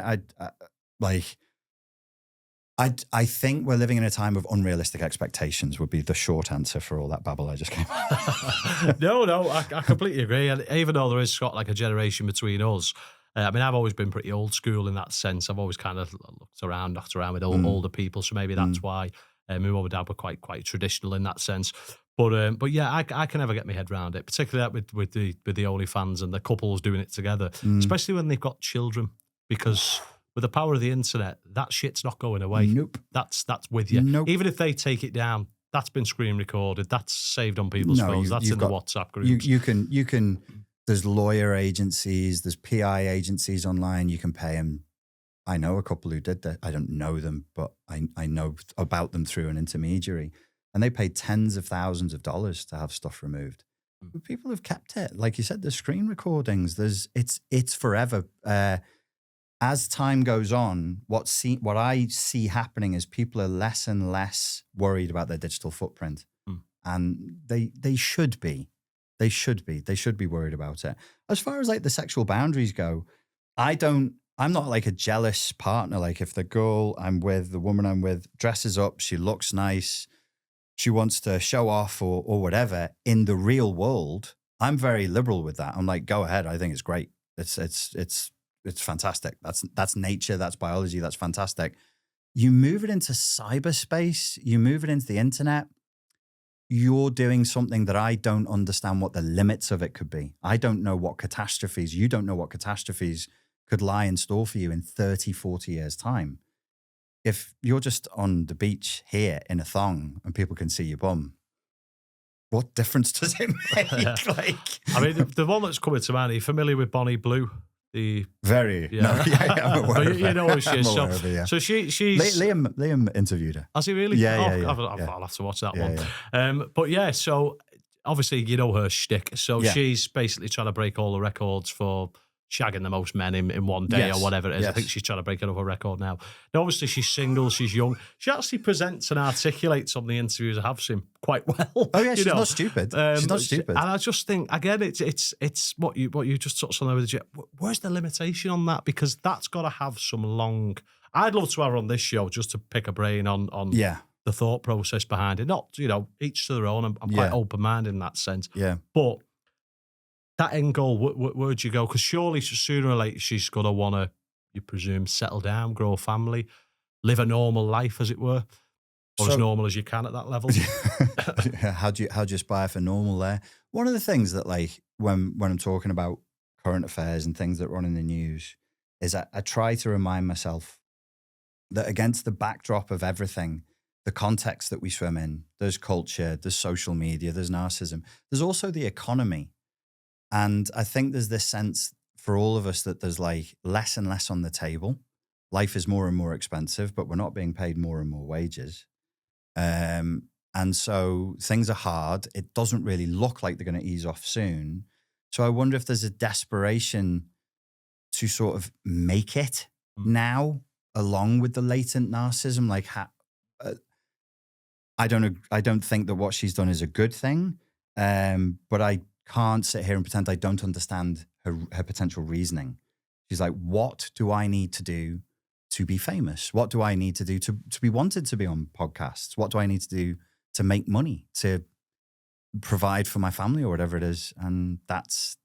I think we're living in a time of unrealistic expectations would be the short answer for all that babble I just came out. No, I completely agree. And even though there is got like a generation between us, I mean, I've always been pretty old school in that sense. I've always kind of knocked around with older people. So maybe that's why my mum and dad were quite traditional in that sense. But yeah, I can never get my head around it, particularly with the OnlyFans and the couples doing it together, especially when they've got children, because with the power of the internet, that shit's not going away. Nope. That's with you. Nope. Even if they take it down, that's been screen recorded. That's saved on people's phones. That's in the WhatsApp groups. You can. There's lawyer agencies. There's PI agencies online. You can pay them. I know a couple who did that. I don't know them, but I know about them through an intermediary, and they paid tens of thousands of dollars to have stuff removed. But people have kept it. Like you said, there's screen recordings. It's forever. As time goes on, what I see happening is people are less and less worried about their digital footprint. And they should be. They should be worried about it. As far as like the sexual boundaries go, I'm not like a jealous partner. Like if the girl I'm with, the woman I'm with dresses up, she looks nice, she wants to show off or whatever in the real world, I'm very liberal with that. I'm like, go ahead. I think it's great. It's fantastic. That's nature. That's biology. That's fantastic. You move it into cyberspace. You move it into the internet. You're doing something that I don't understand what the limits of it could be. I don't know what catastrophes, you don't know what catastrophes could lie in store for you in 30, 40 years' time. If you're just on the beach here in a thong and people can see your bum, what difference does it make? I mean, the one that's coming to mind, are you familiar with Bonnie Blue? I'm aware you know who she is. So she's Liam interviewed her. Has he really? Yeah. I'll have to watch that one. Yeah. But yeah, so obviously you know her shtick. So she's basically trying to break all the records for shagging the most men in one day or whatever it is. I think she's trying to break another record now. Now, obviously, she's single, she's young. She actually presents and articulates on the interviews I have seen quite well. Oh, yeah, she's not stupid. She's not stupid. And I just think, again, it's what you just touched on there with the where's the limitation on that? Because that's got to have some long... I'd love to have her on this show just to pick a brain on the thought process behind it. Not, each to their own. I'm quite open-minded in that sense. Yeah. But that end goal, where'd you go? Because surely sooner or later she's going to want to, you presume, settle down, grow a family, live a normal life, as it were, or as normal as you can at that level. How do you aspire for normal there? One of the things that, like, when I'm talking about current affairs and things that run in the news, is I try to remind myself that against the backdrop of everything, the context that we swim in, there's culture, there's social media, there's narcissism, there's also the economy. And I think there's this sense for all of us that there's like less and less on the table. Life is more and more expensive, but we're not being paid more and more wages. And so things are hard. It doesn't really look like they're going to ease off soon. So I wonder if there's a desperation to sort of make it now, along with the latent narcissism. Like, I don't think that what she's done is a good thing, but I can't sit here and pretend I don't understand her potential reasoning. She's like, what do I need to do to be famous? What do I need to do to be wanted to be on podcasts? What do I need to do to make money, to provide for my family or whatever it is? And that's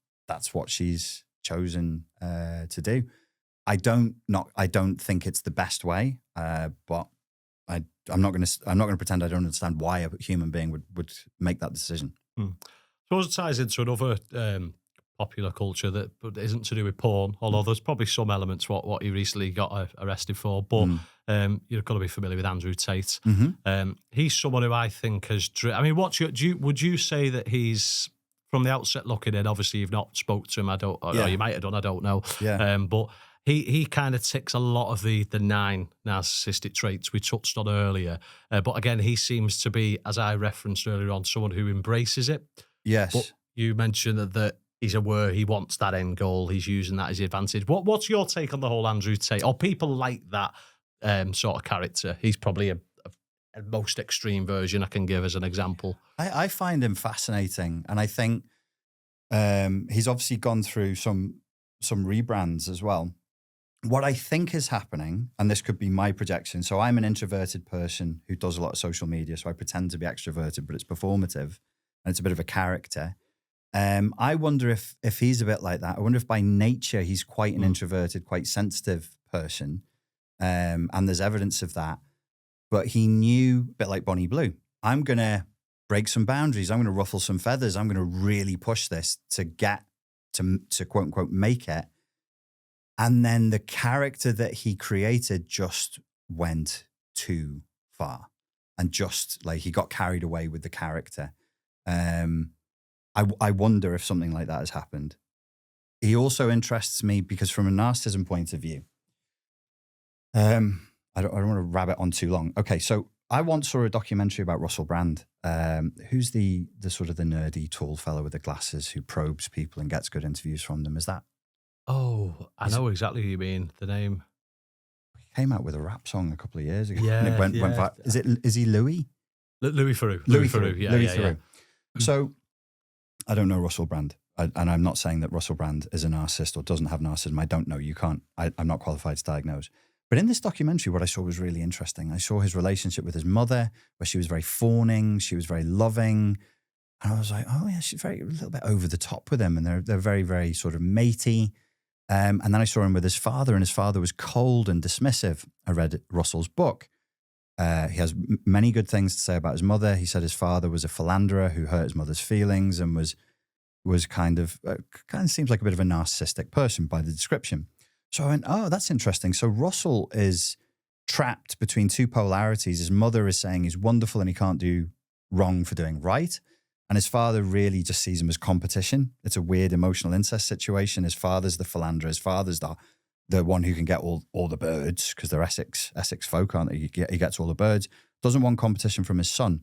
what she's chosen to do. I don't think it's the best way, but I'm not going to pretend I don't understand why a human being would make that decision. I suppose it ties into another popular culture that isn't to do with porn, although there's probably some elements what he recently got arrested for. But you've got to be familiar with Andrew Tate. He's someone who I think has. Would you say that he's, from the outset looking in? Obviously, you've not spoke to him. Or you might have done. I don't know. Yeah. But he kind of ticks a lot of the 9 narcissistic traits we touched on earlier. But again, he seems to be, as I referenced earlier on, someone who embraces it. Yes. But you mentioned that he's aware, he wants that end goal, he's using that as the advantage. What's your take on the whole Andrew Tate, or people like that sort of character? He's probably a most extreme version I can give as an example. I find him fascinating, and I think he's obviously gone through some rebrands as well. What I think is happening, and this could be my projection, so I'm an introverted person who does a lot of social media, so I pretend to be extroverted, but it's performative, and it's a bit of a character. I wonder if he's a bit like that. I wonder if by nature he's quite an introverted, quite sensitive person, and there's evidence of that. But he knew, a bit like Bonnie Blue, I'm going to break some boundaries. I'm going to ruffle some feathers. I'm going to really push this to get to quote unquote make it. And then the character that he created just went too far, and just like he got carried away with the character. I wonder if something like that has happened. He also interests me because from a narcissism point of view, I don't want to rabbit on too long. Okay, so I once saw a documentary about Russell Brand, who's the sort of the nerdy tall fellow with the glasses who probes people and gets good interviews from them. Is that? Oh, I know exactly who you mean. The name. He came out with a rap song a couple of years ago. Yeah, and it went is he Louis? Louis Theroux. Louis Theroux. Yeah. So I don't know Russell Brand, and I'm not saying that Russell Brand is a narcissist or doesn't have narcissism. I don't know. You can't. I'm not qualified to diagnose. But in this documentary, what I saw was really interesting. I saw his relationship with his mother, where she was very fawning, she was very loving, and I was like, oh yeah, she's a little bit over the top with him, and they're very, very sort of matey. And then I saw him with his father, and his father was cold and dismissive. I read Russell's book. He has many good things to say about his mother. He said his father was a philanderer who hurt his mother's feelings and was kind of seems like a bit of a narcissistic person by the description. So I went, oh, that's interesting. So Russell is trapped between two polarities. His mother is saying he's wonderful and he can't do wrong for doing right. And his father really just sees him as competition. It's a weird emotional incest situation. His father's the philanderer. His father's the one who can get all the birds, because they're Essex folk, aren't they? He gets all the birds. Doesn't want competition from his son.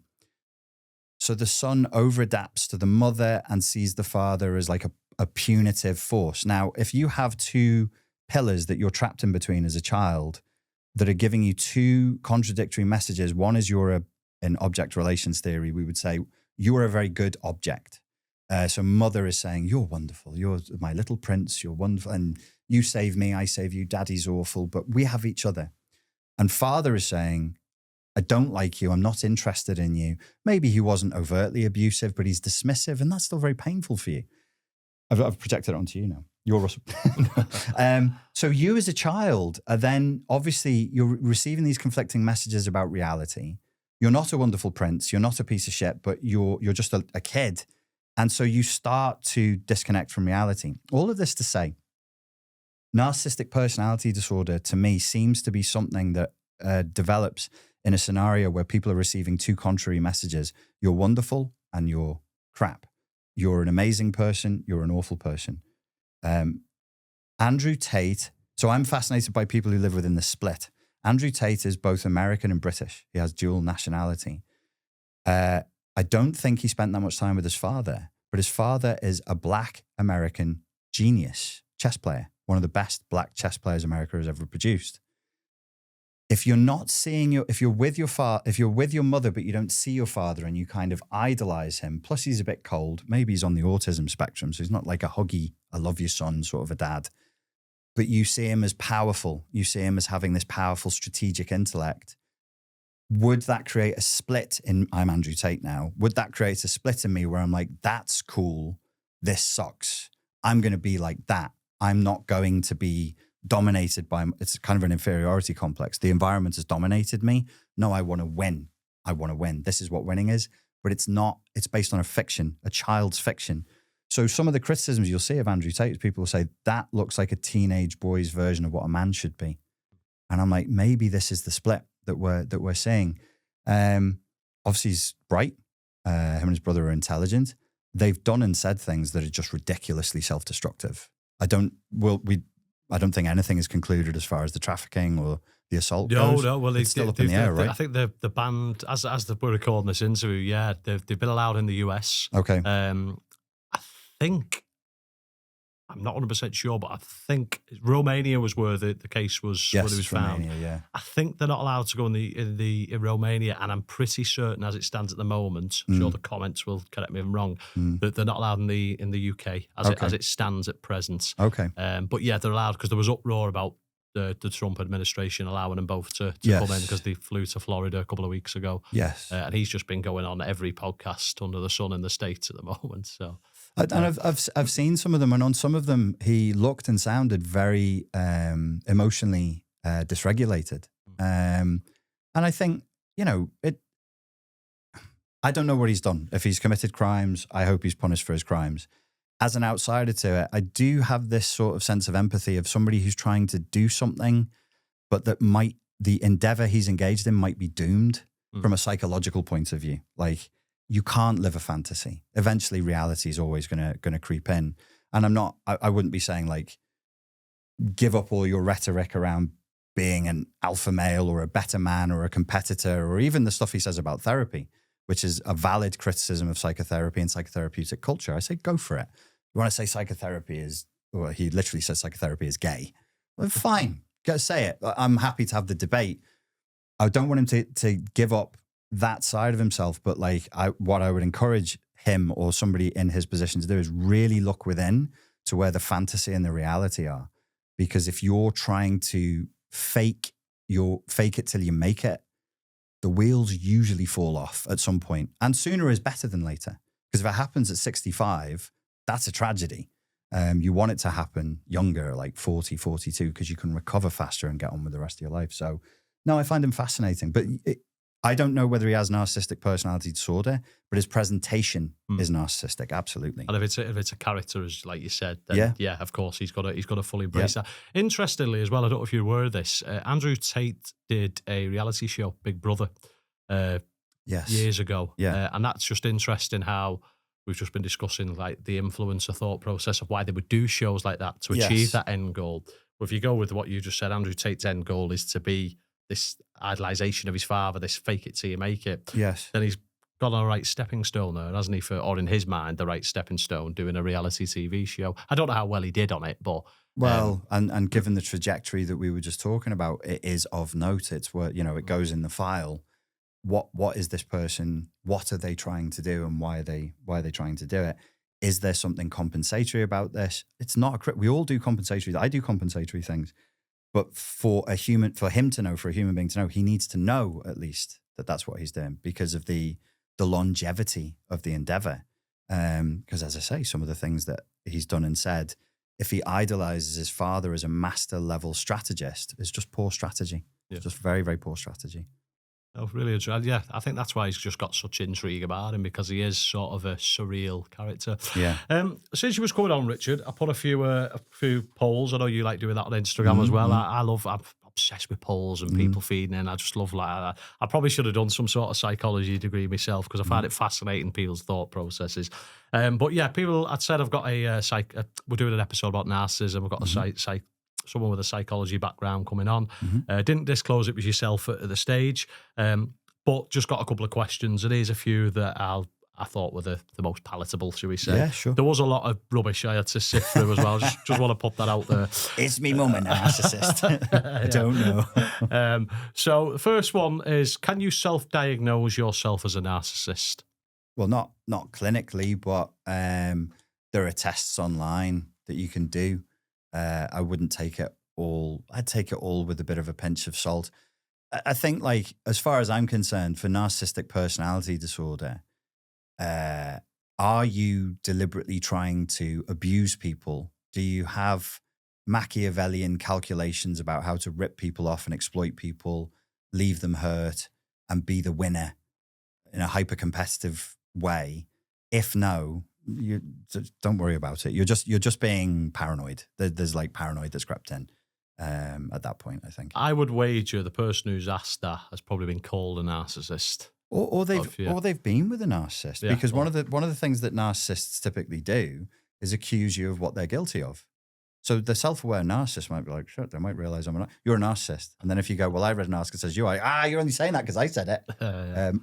So the son over-adapts to the mother and sees the father as like a punitive force. Now, if you have two pillars that you're trapped in between as a child that are giving you two contradictory messages, one is in object relations theory, we would say, you're a very good object. So mother is saying, you're wonderful. You're my little prince. You're wonderful. And you save me, I save you. Daddy's awful, but we have each other. And father is saying, I don't like you. I'm not interested in you. Maybe he wasn't overtly abusive, but he's dismissive. And that's still very painful for you. I've projected it onto you now. You're Russell. So you as a child are then, obviously, you're receiving these conflicting messages about reality. You're not a wonderful prince. You're not a piece of shit, but you're just a kid. And so you start to disconnect from reality. All of this to say, narcissistic personality disorder, to me, seems to be something that develops in a scenario where people are receiving two contrary messages. You're wonderful and you're crap. You're an amazing person. You're an awful person. Andrew Tate. So I'm fascinated by people who live within the split. Andrew Tate is both American and British. He has dual nationality. I don't think he spent that much time with his father, but his father is a Black American genius chess player, one of the best black chess players America has ever produced. If you're not seeing if you're with your mother, but you don't see your father and you kind of idolize him, plus he's a bit cold, maybe he's on the autism spectrum, so he's not like a huggy, I love you son sort of a dad, but you see him as powerful, you see him as having this powerful strategic intellect. Would that create a split in, I'm Andrew Tate now, would that create a split in me where I'm like, that's cool, this sucks, I'm going to be like that, I'm not going to be dominated by, it's kind of an inferiority complex. The environment has dominated me. No, I want to win. I want to win. This is what winning is, but it's not, it's based on a fiction, a child's fiction. So some of the criticisms you'll see of Andrew Tate, people will say, that looks like a teenage boy's version of what a man should be. And I'm like, maybe this is the split that we're seeing. Obviously he's bright. Him and his brother are intelligent. They've done and said things that are just ridiculously self-destructive. I don't think anything is concluded as far as the trafficking or the assault goes. No. Well, it's still up in the air, right? I think the band, as we're recording this interview, yeah, they've been allowed in the US. Okay. I think, I'm not 100% sure, but I think Romania was where the case was, where it was found. Romania, yeah. I think they're not allowed to go in Romania, and I'm pretty certain, as it stands at the moment, I'm sure the comments will correct me if I'm wrong, that they're not allowed in the UK as it stands at present. Okay. But yeah, they're allowed because there was uproar about the Trump administration allowing them both to come in because they flew to Florida a couple of weeks ago. Yes. And he's just been going on every podcast under the sun in the States at the moment. So. And I've seen some of them, and on some of them he looked and sounded very emotionally dysregulated. And I think, I don't know what he's done. If he's committed crimes, I hope he's punished for his crimes. As an outsider to it, I do have this sort of sense of empathy of somebody who's trying to do something, but that the endeavor he's engaged in might be doomed from a psychological point of view. Like, you can't live a fantasy. Eventually reality is always gonna creep in. And I wouldn't be saying like, give up all your rhetoric around being an alpha male or a better man or a competitor, or even the stuff he says about therapy, which is a valid criticism of psychotherapy and psychotherapeutic culture. I say, go for it. You want to say psychotherapy is, or he literally says psychotherapy is gay. Well, fine, go say it. I'm happy to have the debate. I don't want him to give up that side of himself, but like what I would encourage him or somebody in his position to do is really look within to where the fantasy and the reality are. Because if you're trying to fake it till you make it, the wheels usually fall off at some point. And sooner is better than later. Because if it happens at 65, that's a tragedy. You want it to happen younger, like 40, 42, because you can recover faster and get on with the rest of your life. So no, I find him fascinating. But I don't know whether he has narcissistic personality disorder, but his presentation is narcissistic, absolutely. And if it's a character, as like you said, then yeah, of course he's got to fully embrace that. Interestingly, as well, I don't know if you're aware of this. Andrew Tate did a reality show, Big Brother, years ago. Yeah, and that's just interesting how we've just been discussing like the influencer thought process of why they would do shows like that to achieve that end goal. Well, if you go with what you just said, Andrew Tate's end goal is to be this idolization of his father, this fake it till you make it. Yes. Then he's got a right stepping stone there, hasn't he? Or in his mind, the right stepping stone, doing a reality TV show. I don't know how well he did on it, but well, and given the trajectory that we were just talking about, it is of note. It's where it goes in the file. What is this person? What are they trying to do, and why are they trying to do it? Is there something compensatory about this? It's not we all do compensatory. I do compensatory things. But for a human being to know, he needs to know at least that that's what he's doing because of the longevity of the endeavor. Because as I say, some of the things that he's done and said, if he idolizes his father as a master level strategist, it's just poor strategy. Yeah. It's just very, very poor strategy. Oh, really interesting. Yeah, I think that's why he's just got such intrigue about him, because he is sort of a surreal character. Yeah. Since you was coming on, Richard, I put a few polls. I know you like doing that on Instagram as well. I'm obsessed with polls and people feeding in. I just love I probably should have done some sort of psychology degree myself because I find it fascinating, people's thought processes. But yeah, I'd said I've got we're doing an episode about narcissism. We've got someone with a psychology background coming on. Didn't disclose it was yourself at the stage, but just got a couple of questions. And here's a few that I'll I thought were the most palatable, shall we say. Yeah, sure. There was a lot of rubbish I had to sift through as well. Just want to put that out there. Is me mum a narcissist? I don't know. So the first one is, can you self-diagnose yourself as a narcissist? Well, not clinically, but there are tests online that you can do. I wouldn't take it all. I'd take it all with a bit of a pinch of salt. I think, like, as far as I'm concerned, for narcissistic personality disorder, are you deliberately trying to abuse people? Do you have Machiavellian calculations about how to rip people off and exploit people, leave them hurt, and be the winner in a hyper-competitive way? If no, you don't worry about it. You're just being paranoid. There's like paranoid that's crept in at that point, I think. I would wager the person who's asked that has probably been called a narcissist. Or they've been with a narcissist, because one of the things that narcissists typically do is accuse you of what they're guilty of. So the self-aware narcissist might be like, shit, they might realize you're a narcissist. And then if you go, well, I read a narcissist says you're only saying that because I said it.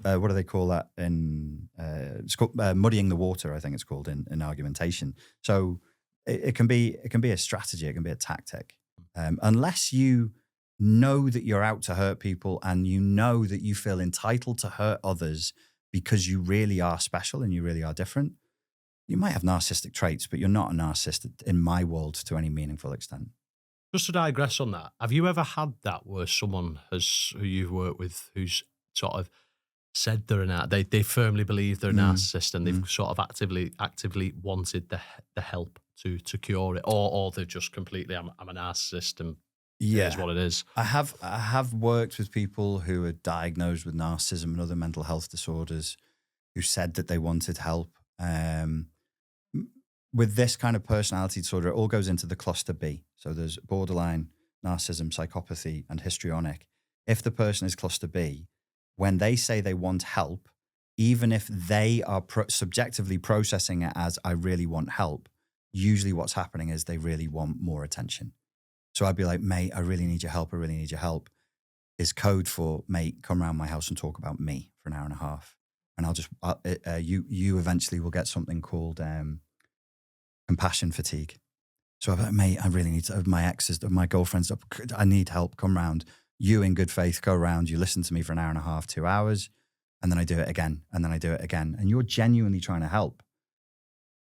What do they call that in it's called, muddying the water, I think it's called in argumentation. So it can be a strategy, it can be a tactic. Unless you know that you're out to hurt people and you know that you feel entitled to hurt others because you really are special and you really are different, you might have narcissistic traits, but you're not a narcissist in my world to any meaningful extent. Just to digress on that, have you ever had that where someone who you've worked with who's sort of said they're they firmly believe they're a narcissist and they've sort of actively wanted the help to cure it, or they're just completely I'm a narcissist and it is what it is? I have worked with people who are diagnosed with narcissism and other mental health disorders who said that they wanted help. With this kind of personality disorder, it all goes into the cluster B. So there's borderline, narcissism, psychopathy, and histrionic. If the person is cluster B, when they say they want help, even if they are subjectively processing it as I really want help, usually what's happening is they really want more attention. So I'd be like, mate, I really need your help. I really need your help is code for, mate, come around my house and talk about me for an hour and a half. And I'll just, you eventually will get something called compassion fatigue. So I'm like, mate, I really need to, my exes, my girlfriends, I need help, come round. You in good faith, go around, you listen to me for an hour and a half, 2 hours, and then I do it again, and then I do it again. And you're genuinely trying to help.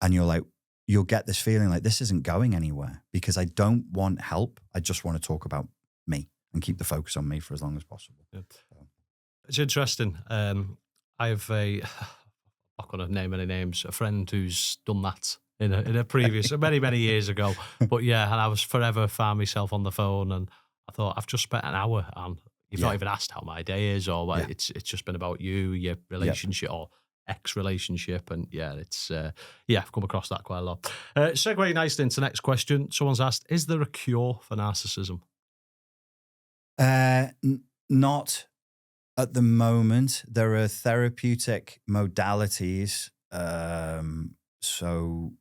And you're like, you'll get this feeling like this isn't going anywhere because I don't want help. I just want to talk about me and keep the focus on me for as long as possible. Yeah. So. It's interesting. I have I'm not going to name any names, a friend who's done that in a previous, many years ago. But yeah, and I was forever found myself on the phone and I thought, I've just spent an hour and you've not even asked how my day is or what. It's just been about you, your relationship or ex-relationship. And it's, I've come across that quite a lot. Segue nicely into the next question. Someone's asked, is there a cure for narcissism? Not at the moment. There are therapeutic modalities. So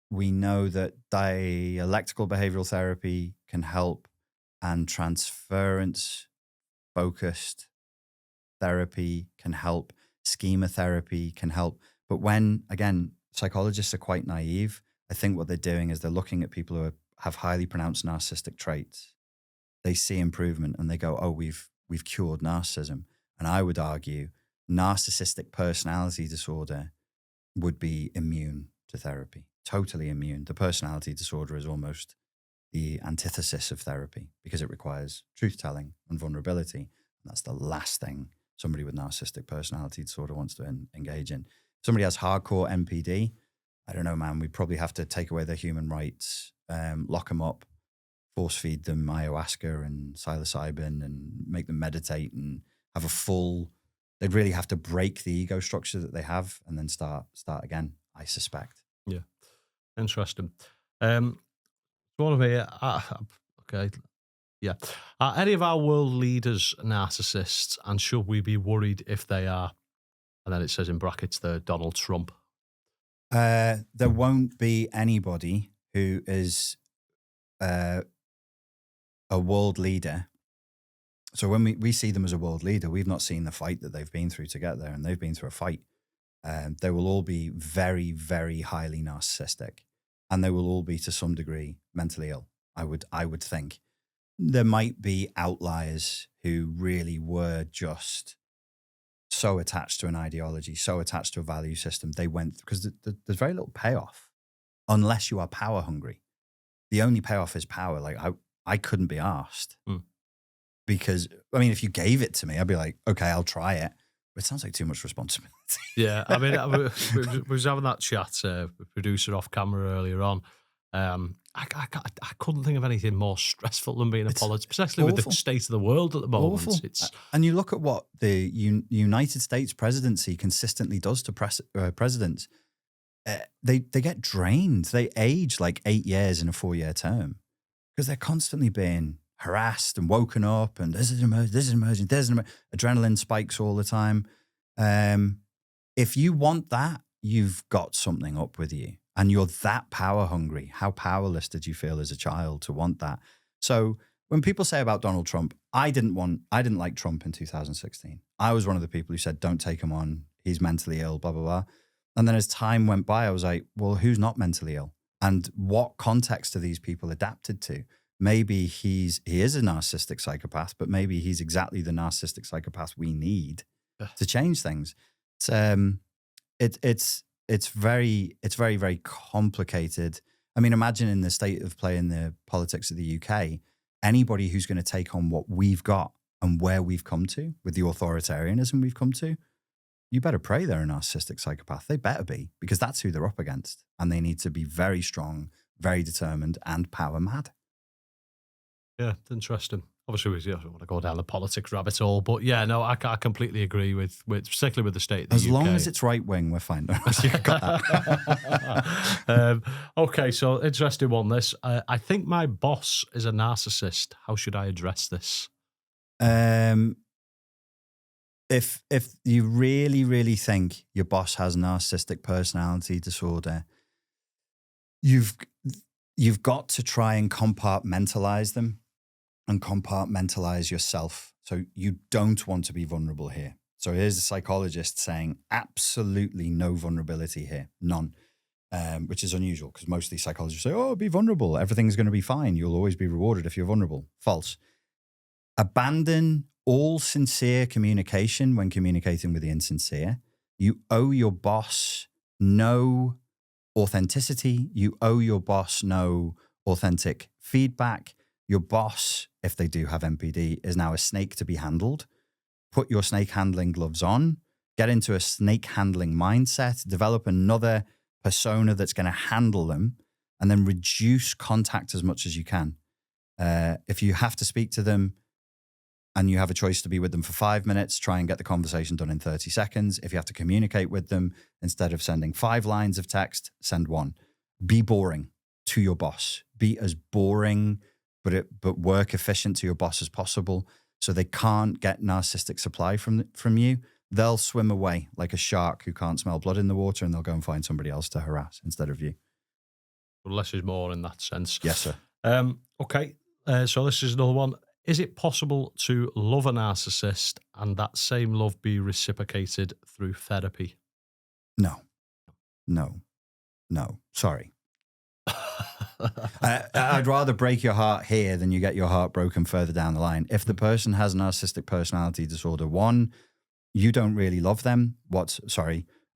we know that dialectical behavioral therapy can help and transference-focused therapy can help. Schema therapy can help. But when, again, psychologists are quite naive, I think what they're doing is they're looking at people who have highly pronounced narcissistic traits. They see improvement and they go, oh, we've cured narcissism. And I would argue narcissistic personality disorder would be immune to therapy, totally immune. The personality disorder is almost the antithesis of therapy because it requires truth-telling and vulnerability. And that's the last thing somebody with narcissistic personality disorder wants to engage in. If somebody has hardcore NPD, I don't know, man, we'd probably have to take away their human rights, lock them up, force feed them ayahuasca and psilocybin and make them meditate and have they'd really have to break the ego structure that they have and then start again, I suspect. Yeah. Interesting. One of here, okay. Yeah. Are any of our world leaders narcissists and should we be worried if they are? And then it says in brackets, they're Donald Trump. There won't be anybody who is a world leader. So when we see them as a world leader, we've not seen the fight that they've been through to get there, and they've been through a fight. they will all be very, very highly narcissistic, and they will all be to some degree mentally ill. I would think there might be outliers who really were just so attached to an ideology, so attached to a value system. They went, because there's very little payoff unless you are power hungry. The only payoff is power. Like I couldn't be asked because, I mean, if you gave it to me, I'd be like, okay, I'll try it. But it sounds like too much responsibility. Yeah, I mean, we was having that chat with producer off camera earlier on. I couldn't think of anything more stressful than being a politician, especially with the state of the world at the moment. Awful. And you look at what the United States presidency consistently does to presidents. They get drained. They age like 8 years in a 4-year term because they're constantly being harassed and woken up, and this is emerging, adrenaline spikes all the time. If you want that, you've got something up with you, and you're that power hungry. How powerless did you feel as a child to want that? So when people say about Donald Trump, I didn't like Trump in 2016. I was one of the people who said, don't take him on. He's mentally ill, blah, blah, blah. And then as time went by, I was like, well, who's not mentally ill? And what context are these people adapted to? Maybe he is a narcissistic psychopath, but maybe he's exactly the narcissistic psychopath we need to change things. It's very, very complicated. I mean, imagine in the state of play in the politics of the UK, anybody who's going to take on what we've got and where we've come to with the authoritarianism we've come to, you better pray they're a narcissistic psychopath. They better be, because that's who they're up against. And they need to be very strong, very determined, and power mad. Yeah, it's interesting. Obviously, we don't want to go down the politics rabbit hole, but yeah, no, I completely agree with particularly with the state of the UK. As long as it's right wing, we're fine. Okay, so interesting one. This, I think my boss is a narcissist. How should I address this? If you really, really think your boss has narcissistic personality disorder, you've got to try and compartmentalize them and compartmentalize yourself. So you don't want to be vulnerable here. So here's a psychologist saying absolutely no vulnerability here, none, which is unusual because most of these psychologists say, oh, be vulnerable. Everything's going to be fine. You'll always be rewarded if you're vulnerable. False. Abandon all sincere communication when communicating with the insincere. You owe your boss no authenticity. You owe your boss no authentic feedback. Your boss, if they do have MPD, is now a snake to be handled. Put your snake handling gloves on, get into a snake handling mindset, develop another persona that's going to handle them, and then reduce contact as much as you can. If you have to speak to them and you have a choice to be with them for 5 minutes, try and get the conversation done in 30 seconds. If you have to communicate with them, instead of sending 5 lines of text, send 1. Be boring to your boss. Be as boring but work efficient to your boss as possible, so they can't get narcissistic supply from you. They'll swim away like a shark who can't smell blood in the water, and they'll go and find somebody else to harass instead of you. Well, less is more in that sense. Yes, sir. Okay, so this is another one. Is it possible to love a narcissist and that same love be reciprocated through therapy? No. Sorry. I'd rather break your heart here than you get your heart broken further down the line. If the person has narcissistic personality disorder, 1, you don't really love them.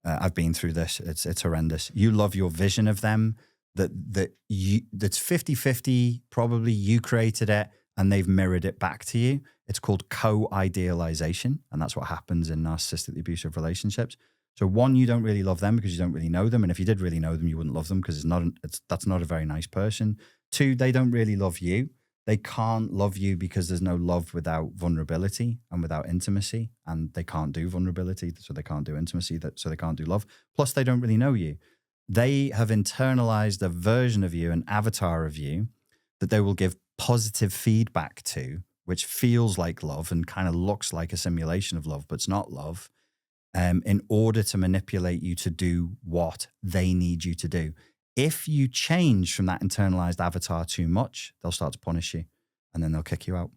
I've been through this. It's horrendous. You love your vision of them. That's 50-50. Probably you created it and they've mirrored it back to you. It's called co-idealization, and that's what happens in narcissistically abusive relationships. So 1, you don't really love them because you don't really know them. And if you did really know them, you wouldn't love them because that's not a very nice person. 2, they don't really love you. They can't love you because there's no love without vulnerability and without intimacy. And they can't do vulnerability, so they can't do intimacy, so they can't do love. Plus, they don't really know you. They have internalized a version of you, an avatar of you, that they will give positive feedback to, which feels like love and kind of looks like a simulation of love, but it's not love. In order to manipulate you to do what they need you to do. If you change from that internalized avatar too much, they'll start to punish you, and then they'll kick you out.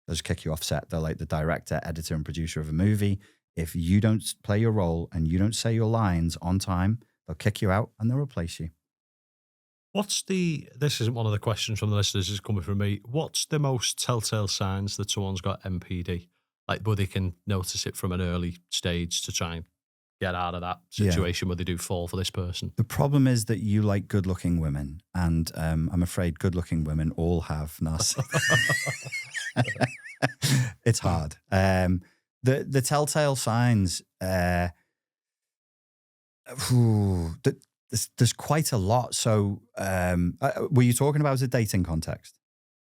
They'll just kick you off set. They're like the director, editor, and producer of a movie. if you don't play your role and you don't say your lines on time, they'll kick you out and they'll replace you. This isn't one of the questions from the listeners, it's coming from me. What's the most telltale signs that someone's got MPD? Like, where they can notice it from an early stage to try and get out of that situation where they do fall for this person? The problem is that you like good-looking women, and I'm afraid good-looking women all have narcissism. It's hard. The telltale signs, there's quite a lot. So were you talking about a dating context?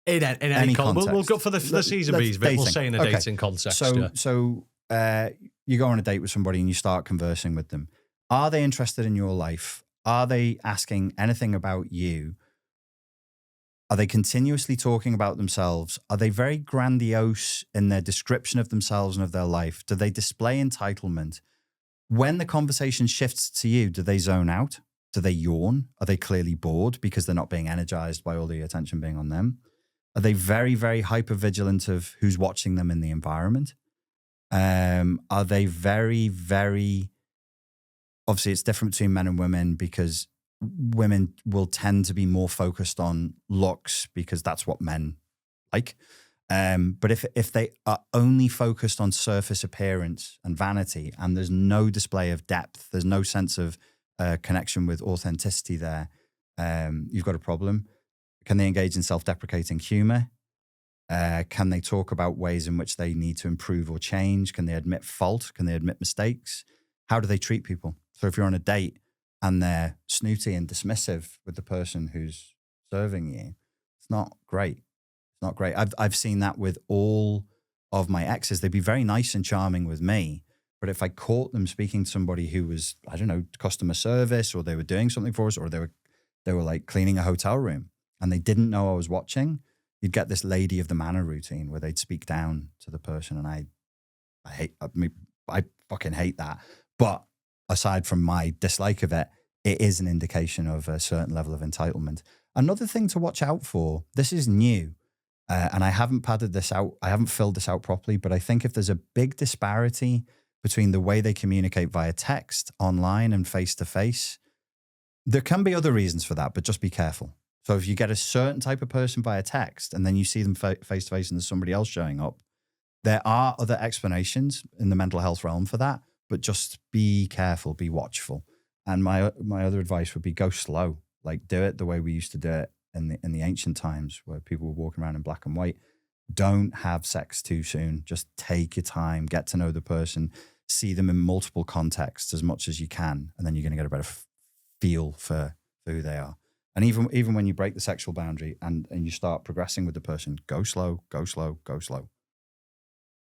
In any context. We'll go for the season B's bit. We'll say in a dating context. So you go on a date with somebody and you start conversing with them. Are they interested in your life? Are they asking anything about you? Are they continuously talking about themselves? Are they very grandiose in their description of themselves and of their life? Do they display entitlement? When the conversation shifts to you, do they zone out? Do they yawn? Are they clearly bored because they're not being energized by all the attention being on them? Are they very, very hyper-vigilant of who's watching them in the environment? Are they very, very... Obviously, it's different between men and women because women will tend to be more focused on looks because that's what men like. But if they are only focused on surface appearance and vanity and there's no display of depth, there's no sense of connection with authenticity there, you've got a problem. Can they engage in self-deprecating humor? Can they talk about ways in which they need to improve or change? Can they admit fault? Can they admit mistakes? How do they treat people? So if you're on a date and they're snooty and dismissive with the person who's serving you, it's not great. It's not great. I've seen that with all of my exes. They'd be very nice and charming with me, but if I caught them speaking to somebody who was, I don't know, customer service, or they were doing something for us, or they were like cleaning a hotel room and they didn't know I was watching, you'd get this lady of the manor routine where they'd speak down to the person, and I fucking hate that. But aside from my dislike of it, it is an indication of a certain level of entitlement. Another thing to watch out for, this is new, and I haven't padded this out, I haven't filled this out properly, but I think if there's a big disparity between the way they communicate via text, online, and face-to-face, there can be other reasons for that, but just be careful. So if you get a certain type of person via text and then you see them face-to-face and there's somebody else showing up, there are other explanations in the mental health realm for that, but just be careful, be watchful. And my other advice would be go slow. Like, do it the way we used to do it in the ancient times where people were walking around in black and white. Don't have sex too soon. Just take your time, get to know the person, see them in multiple contexts as much as you can, and then you're going to get a better feel for who they are. And even when you break the sexual boundary and you start progressing with the person, go slow, go slow, go slow.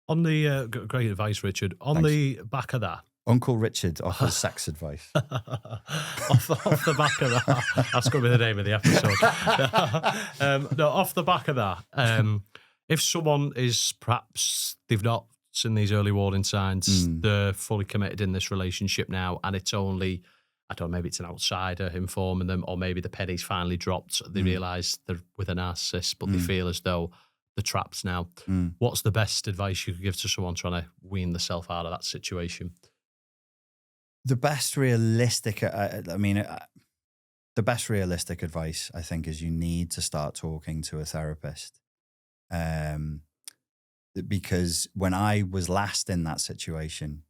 On the great advice, Richard. On the back of that, Uncle Richard offers sex advice. off the back of that, that's going to be the name of the episode. No, off the back of that, if someone is perhaps they've not seen these early warning signs, they're fully committed in this relationship now, and it's only, I don't know, maybe it's an outsider informing them, or maybe the penny's finally dropped. They realise they're with a narcissist, but they feel as though they're trapped now. What's the best advice you could give to someone trying to wean themselves out of that situation? The best realistic, the best realistic advice, I think, is you need to start talking to a therapist. Because when I was last in that situation,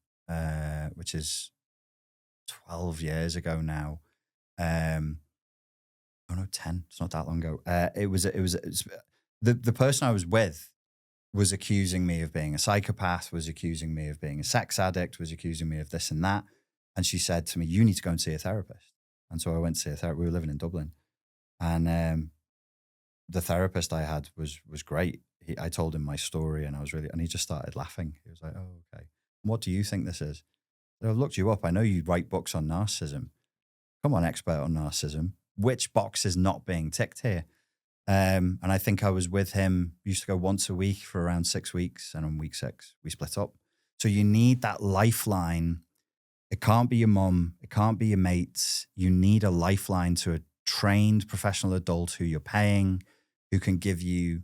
which is 12 years ago now, 10, it's not that long ago. It was the person I was with was accusing me of being a psychopath, was accusing me of being a sex addict, was accusing me of this and that. And she said to me, you need to go and see a therapist. And so I went to see a therapist. We were living in Dublin. And the therapist I had was great. I told him my story and and he just started laughing. He was like, oh, okay. What do you think this is? I've looked you up. I know you write books on narcissism. Come on, expert on narcissism. Which box is not being ticked here? And I think I was with him, used to go once a week for around 6 weeks. And on week 6, we split up. So you need that lifeline. It can't be your mum. It can't be your mates. You need a lifeline to a trained professional adult who you're paying, who can give you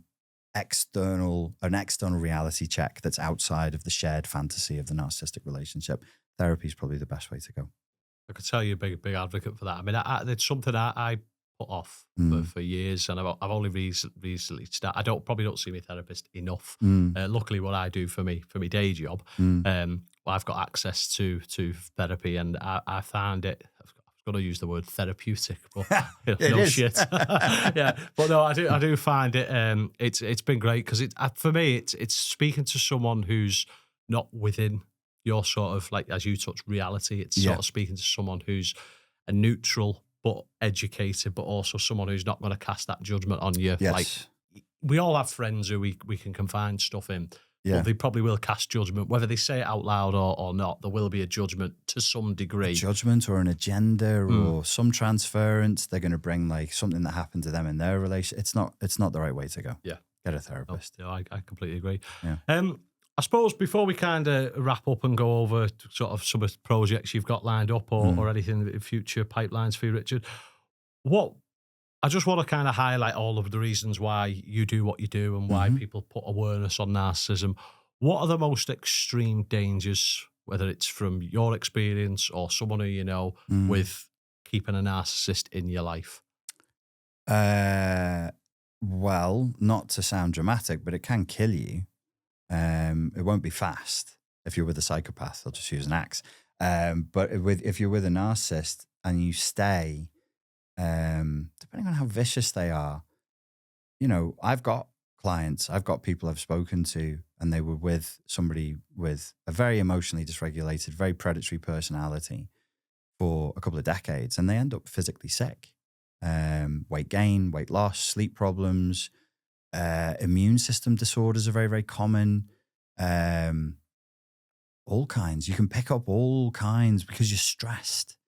an external reality check that's outside of the shared fantasy of the narcissistic relationship, therapy is probably the best way to go. I could tell you're a big advocate for that. I mean, it's something I put off for years, and I've only recently started. Probably don't see my therapist enough. Luckily, what I do for my day job, I've got access to therapy, and I found it. I've got to use the word therapeutic, but no shit. Yeah, but no, I do find it. It's been great because for me it's speaking to someone who's not within your sort of, like, as you touch, reality. It's sort of speaking to someone who's a neutral but educated, but also someone who's not going to cast that judgment on you. Yes. Like, we all have friends who we can confide stuff in, but they probably will cast judgment. Whether they say it out loud or not, there will be a judgment to some degree. A judgment or an agenda or some transference. They're going to bring, like, something that happened to them in their relation. It's not the right way to go. Yeah. Get a therapist. I completely agree. Yeah. I suppose before we kind of wrap up and go over sort of some of the projects you've got lined up or anything in future pipelines for you, Richard, I just want to kind of highlight all of the reasons why you do what you do and why people put awareness on narcissism. What are the most extreme dangers, whether it's from your experience or someone who you know, with keeping a narcissist in your life? Well, not to sound dramatic, but it can kill you. It won't be fast if you're with a psychopath. I'll just use an axe. But if you're with a narcissist and you stay, depending on how vicious they are, you know, I've got clients, I've got people I've spoken to, and they were with somebody with a very emotionally dysregulated, very predatory personality for a couple of decades, and they end up physically sick. Weight gain, weight loss, sleep problems, immune system disorders are very, very common. All kinds. You can pick up all kinds because you're stressed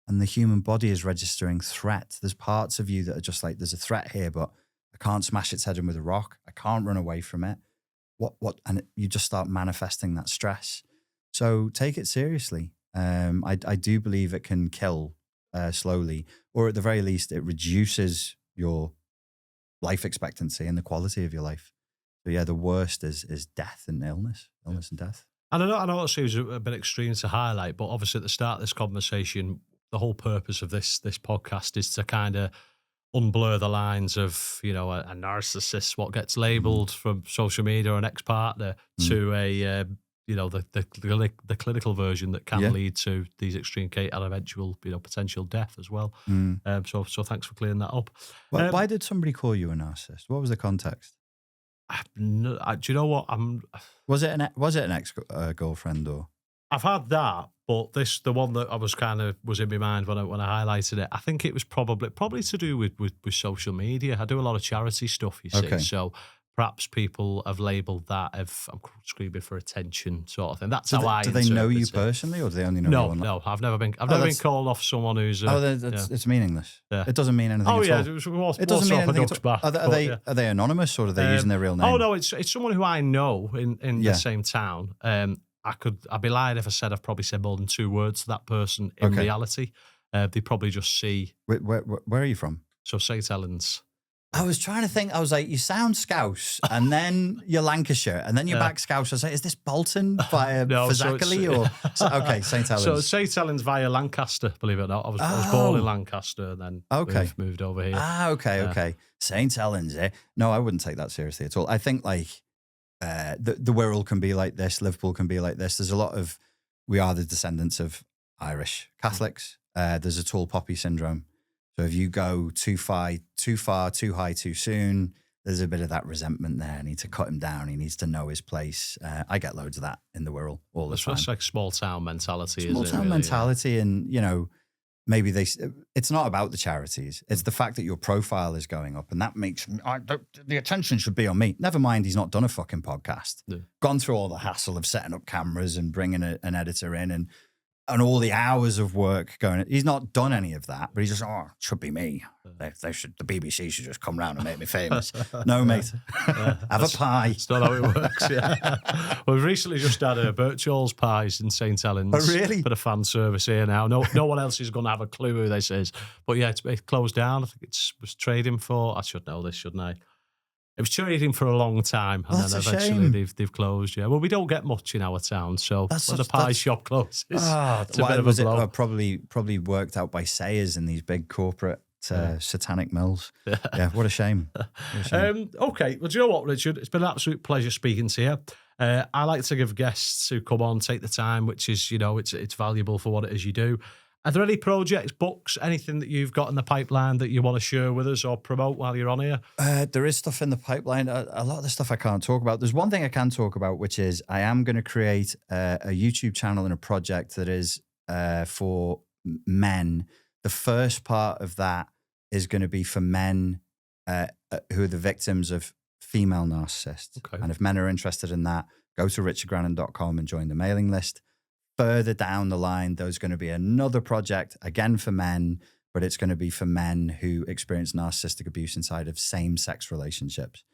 and the human body is registering threat. There's parts of you that are just like, there's a threat here, but I can't smash its head in with a rock. I can't run away from it. And you just start manifesting that stress. So take it seriously. I do believe it can kill slowly, or at the very least, it reduces your life expectancy and the quality of your life. So yeah, the worst is death and illness and death. And I know it seems a bit extreme to highlight, but obviously at the start of this conversation, the whole purpose of this podcast is to kind of unblur the lines of, you know, a narcissist, what gets labelled from social media or an ex-partner to a, you know, the clinical version that can lead to these extreme case and eventual, you know, potential death as well. So thanks for clearing that up. Well, why did somebody call you a narcissist? What was the context? Do you know what? Was it an ex girlfriend or? I've had that, but the one that I was in my mind when I highlighted it. I think it was probably to do with social media. I do a lot of charity stuff, you see. So perhaps people have labelled that if I'm screaming for attention, sort of thing. That's how I. Do they know you personally, or do they only know you? No, I've never been called off someone who's. It's meaningless. Yeah. It doesn't mean anything. Oh yeah, it doesn't mean anything. Are they anonymous, or are they using their real name? Oh no, it's someone who I know in the same town. I'd be lying if I said I've probably said more than 2 words to that person in reality. They probably just see. Where are you from? So St Helens. I was trying to think. I was like, you sound Scouse, and then you're Lancashire, and then you're back Scouse. I was like, is this Bolton via Fazakerley or St Helens? So St Helens via Lancaster. Believe it or not, I was born in Lancaster, and then moved over here. Okay. St Helens, eh? No, I wouldn't take that seriously at all. I think like the Wirral can be like this, Liverpool can be like this. There's a lot of, we are the descendants of Irish Catholics. There's a tall poppy syndrome. So if you go too far, too high, too soon, there's a bit of that resentment there. I need to cut him down. He needs to know his place. I get loads of that in the Wirral all the time. It's like small town mentality. Small town mentality, and you know, maybe it's not about the charities. It's the fact that your profile is going up, and that makes the attention should be on me. Never mind, he's not done a fucking podcast. Yeah. Gone through all the hassle of setting up cameras and bringing an editor in and all the hours of work going. He's not done any of that, but he's just, it should be me. The BBC should just come round and make me famous. No, mate. Have a pie. That's not how it works, yeah. Well, we've recently just had a Birchall's pies in St Helens. Oh, really? Bit of fan service here now. No one else is going to have a clue who this is. But yeah, it's closed down. I think it was trading for, I should know this, shouldn't I? It was trading for a long time, and then eventually they've closed. Yeah, well, we don't get much in our town, so when the pie shop closes, it's a bit of a blow. Probably worked out by sayers in these big corporate satanic mills. Yeah, what a shame. Okay, well, do you know what, Richard? It's been an absolute pleasure speaking to you. I like to give guests who come on take the time, which is, it's valuable for what it is you do. Are there any projects, books, anything that you've got in the pipeline that you want to share with us or promote while you're on here? There is stuff in the pipeline. A lot of the stuff I can't talk about. There's one thing I can talk about, which is I am going to create a YouTube channel and a project that is for men. The first part of that is going to be for men who are the victims of female narcissists. Okay. And if men are interested in that, go to richardgrannon.com and join the mailing list. Further down the line, there's going to be another project, again for men, but it's going to be for men who experience narcissistic abuse inside of same-sex relationships.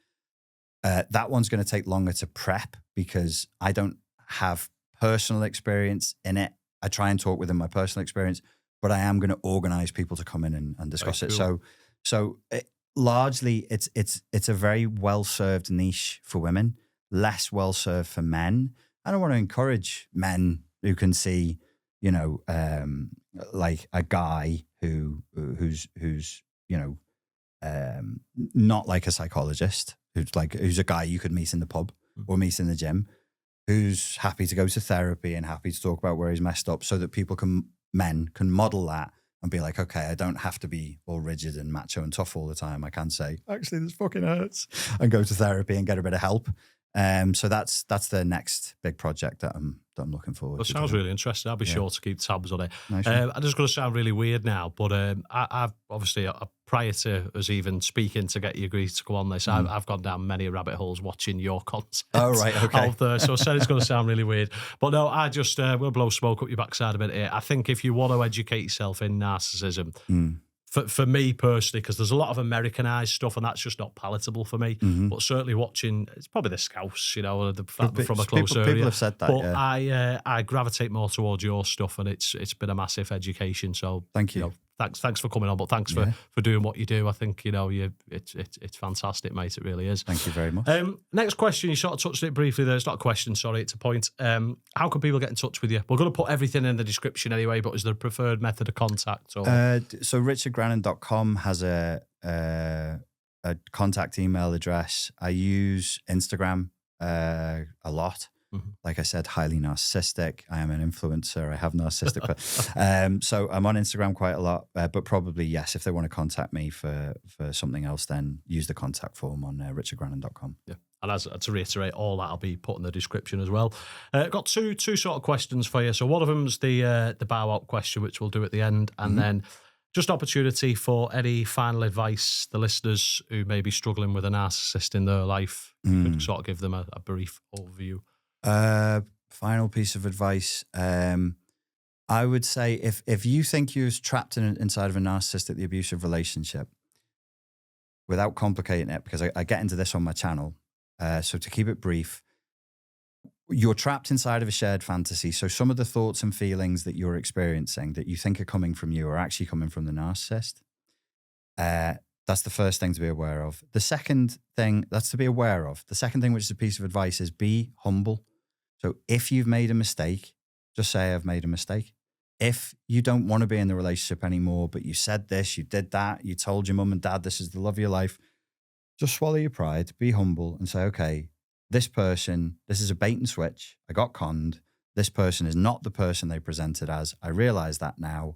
That one's going to take longer to prep because I don't have personal experience in it. I try and talk within my personal experience, but I am going to organize people to come in and discuss it. So largely, it's a very well-served niche for women, less well-served for men. And I want to encourage men who can see, like a guy who's not like a psychologist, who's a guy you could meet in the pub or meet in the gym, who's happy to go to therapy and happy to talk about where he's messed up, so that men can model that and be like, okay, I don't have to be all rigid and macho and tough all the time. I can say, actually, this fucking hurts, and go to therapy and get a bit of help. So that's the next big project that I'm looking forward to. That sounds really interesting. I'll be sure to keep tabs on it. Nice. I'm just going to sound really weird now, but I've obviously, prior to us even speaking to get you agreed to go on this, I've gone down many rabbit holes watching your content. Oh, right, okay. Out there. So I said it's going to sound really weird. But no, I just will blow smoke up your backside a bit here. I think if you want to educate yourself in narcissism, for me personally, because there's a lot of Americanized stuff and that's just not palatable for me. But certainly watching, it's probably the Scouse, the fact from a close area. People have said that, but I gravitate more towards your stuff, and it's been a massive education. So thank you. Thanks for coming on, but thanks for doing what you do. I think it's fantastic, mate. It really is. Thank you very much. Next question, you sort of touched it briefly there. It's not a question, sorry, it's a point. How can people get in touch with you? We're going to put everything in the description anyway, but is there a preferred method of contact? Or? So richardgrannon.com has a contact email address. I use Instagram a lot. Like I said, highly narcissistic. I am an influencer. I have narcissistic. So I'm on Instagram quite a lot. But probably, yes, if they want to contact me for something else, then use the contact form on richardgrannon.com. Yeah. And as to reiterate, all that I'll be put in the description as well. Got two sort of questions for you. So one of them's the bow out question, which we'll do at the end. And then just opportunity for any final advice, the listeners who may be struggling with a narcissist in their life. You could sort of give them a brief overview. Final piece of advice. I would say if you think you're trapped inside of a narcissistic, abusive relationship, without complicating it, because I get into this on my channel. So to keep it brief, you're trapped inside of a shared fantasy. So some of the thoughts and feelings that you're experiencing that you think are coming from you are actually coming from the narcissist. That's the first thing to be aware of. The second thing that's to be aware of. The second thing, which is a piece of advice, is be humble. So if you've made a mistake, just say, I've made a mistake. If you don't want to be in the relationship anymore, but you said this, you did that, you told your mum and dad this is the love of your life, just swallow your pride, be humble and say, okay, this person, this is a bait and switch. I got conned. This person is not the person they presented as. I realize that now.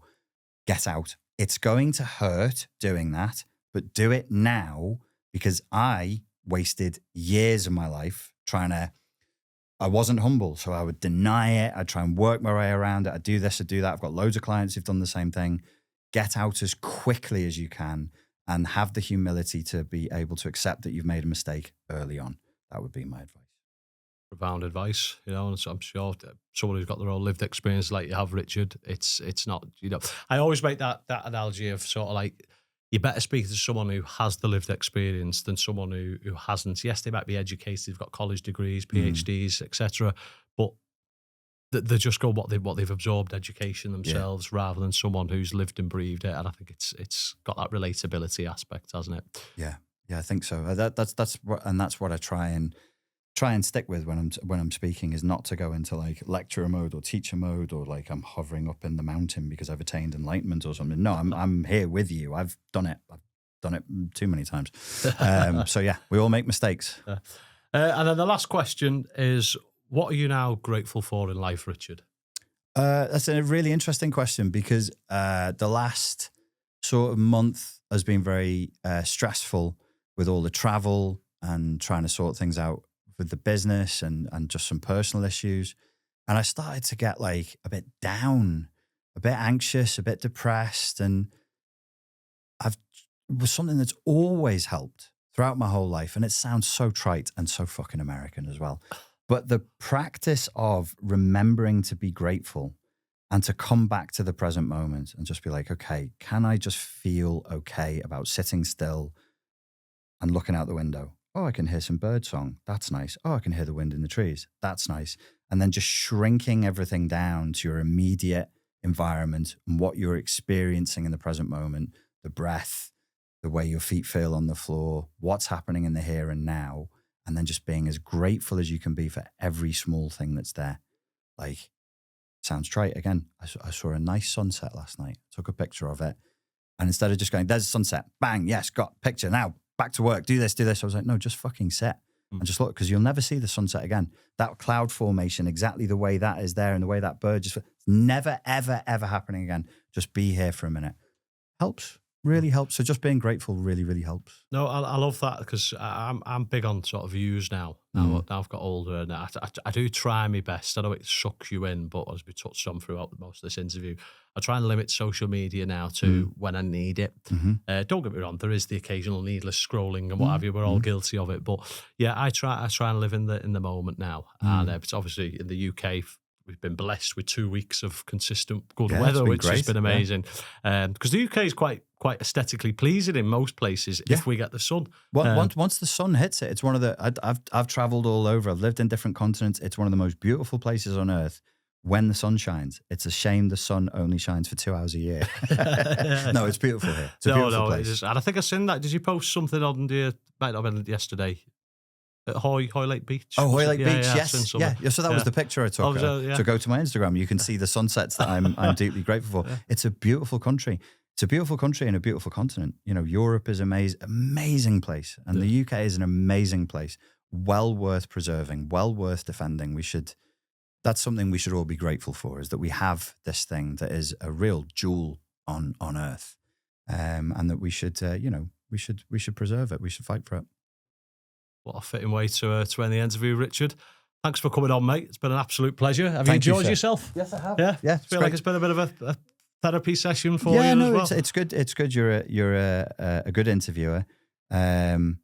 Get out. It's going to hurt doing that, but do it now, because I wasted years of my life I wasn't humble, so I would deny it. I'd try and work my way around it. I'd do this, I'd do that. I've got loads of clients who've done the same thing. Get out as quickly as you can and have the humility to be able to accept that you've made a mistake early on. That would be my advice. Profound advice, and so I'm sure someone who's got their own lived experience like you have, Richard, it's not, I always make that analogy of sort of like, you better speak to someone who has the lived experience than someone who hasn't. Yes, they might be educated, they've got college degrees, PhDs, etc., but they just go what they've absorbed education themselves, rather than someone who's lived and breathed it. And I think it's got that relatability aspect, hasn't it? Yeah. I think so. That's what I try and stick with when I'm speaking, is not to go into like lecturer mode or teacher mode, or like I'm hovering up in the mountain because I've attained enlightenment or something. No, I'm here with you. I've done it too many times. So yeah, we all make mistakes. And then the last question is, what are you now grateful for in life, Richard? That's a really interesting question, because the last sort of month has been very stressful with all the travel and trying to sort things out with the business and just some personal issues. And I started to get like a bit down, a bit anxious, a bit depressed. And it was something that's always helped throughout my whole life. And it sounds so trite and so fucking American as well. But the practice of remembering to be grateful and to come back to the present moment and just be like, okay, can I just feel okay about sitting still and looking out the window? Oh, I can hear some bird song. That's nice. Oh, I can hear the wind in the trees. That's nice. And then just shrinking everything down to your immediate environment and what you're experiencing in the present moment, the breath, the way your feet feel on the floor, what's happening in the here and now, and then just being as grateful as you can be for every small thing that's there. Like, sounds trite again. I saw a nice sunset last night, took a picture of it. And instead of just going, there's a sunset, bang, yes, got picture, now back to work, do this. I was like, no, just fucking sit and just look, because you'll never see the sunset again. That cloud formation, exactly the way that is there and the way that bird just, never, ever, ever happening again. Just be here for a minute. Helps. Really helps. So just being grateful really, really helps. No, I love that, because I'm big on sort of views now. Now I've got older, and I do try my best. I know it sucks you in, but as we touched on throughout most of this interview, I try and limit social media now to when I need it. Don't get me wrong, there is the occasional needless scrolling and what have you. We're all guilty of it, but yeah, I try and live in the moment now. And it's obviously in the UK. We've been blessed with 2 weeks of consistent good weather, which has been amazing. Because the UK is quite aesthetically pleasing in most places if we get the sun. Once the sun hits it, it's one of the. I've traveled all over. I've lived in different continents. It's one of the most beautiful places on earth when the sun shines. It's a shame the sun only shines for 2 hours a year. No, it's beautiful here. It's a beautiful place. And I think I've seen that. Did you post something on might not have been yesterday? At Hoylake Beach. Oh, Hoylake Beach, yes. Yeah. So that was the picture I took. So go to my Instagram. You can see the sunsets that I'm deeply grateful for. It's a beautiful country. It's a beautiful country and a beautiful continent. You know, Europe is amazing place. And the UK is an amazing place. Well worth preserving, well worth defending. That's something we should all be grateful for, is that we have this thing that is a real jewel on earth. And that we should, we should preserve it. We should fight for it. What a fitting way to end the interview, Richard. Thanks for coming on, mate. It's been an absolute pleasure. Have you enjoyed yourself? Yes, I have. Yeah. I feel like it's been a bit of a therapy session for you as well. It's good. It's good. You're a good interviewer, and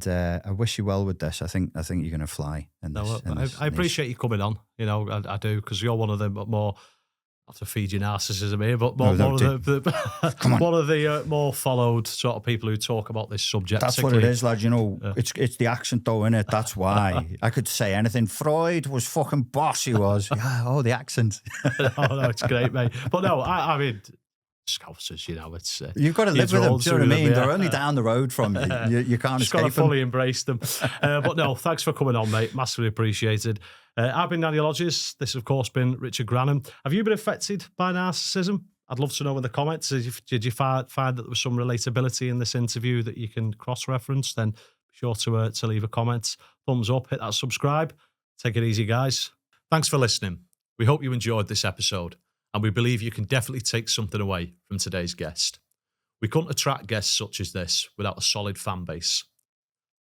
I wish you well with this. I think you're going to fly. I appreciate you coming on. You know, I do, because you're one of the more. Not to feed you narcissism here, but one of the more followed sort of people who talk about this subject. That's what it is, lad. You know, it's the accent though, innit? That's why. I could say anything. Freud was fucking boss, he was. Yeah, the accent. No, it's great, mate. But no, I mean, Scousers, you know, it's... You've got to live with them, do you know what I mean? They're only down the road from you. You can't escape them. Just got to fully embrace them. But no, thanks for coming on, mate. Massively appreciated. I've been Daniel Hodges. This, of course, been Richard Grannon. Have you been affected by narcissism? I'd love to know in the comments. Did you find that there was some relatability in this interview that you can cross-reference? Then be sure to leave a comment. Thumbs up, hit that subscribe. Take it easy, guys. Thanks for listening. We hope you enjoyed this episode, and we believe you can definitely take something away from today's guest. We couldn't attract guests such as this without a solid fan base.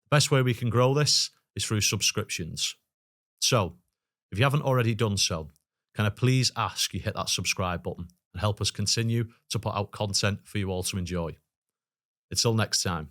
The best way we can grow this is through subscriptions. So, if you haven't already done so, can I please ask you hit that subscribe button and help us continue to put out content for you all to enjoy. Until next time.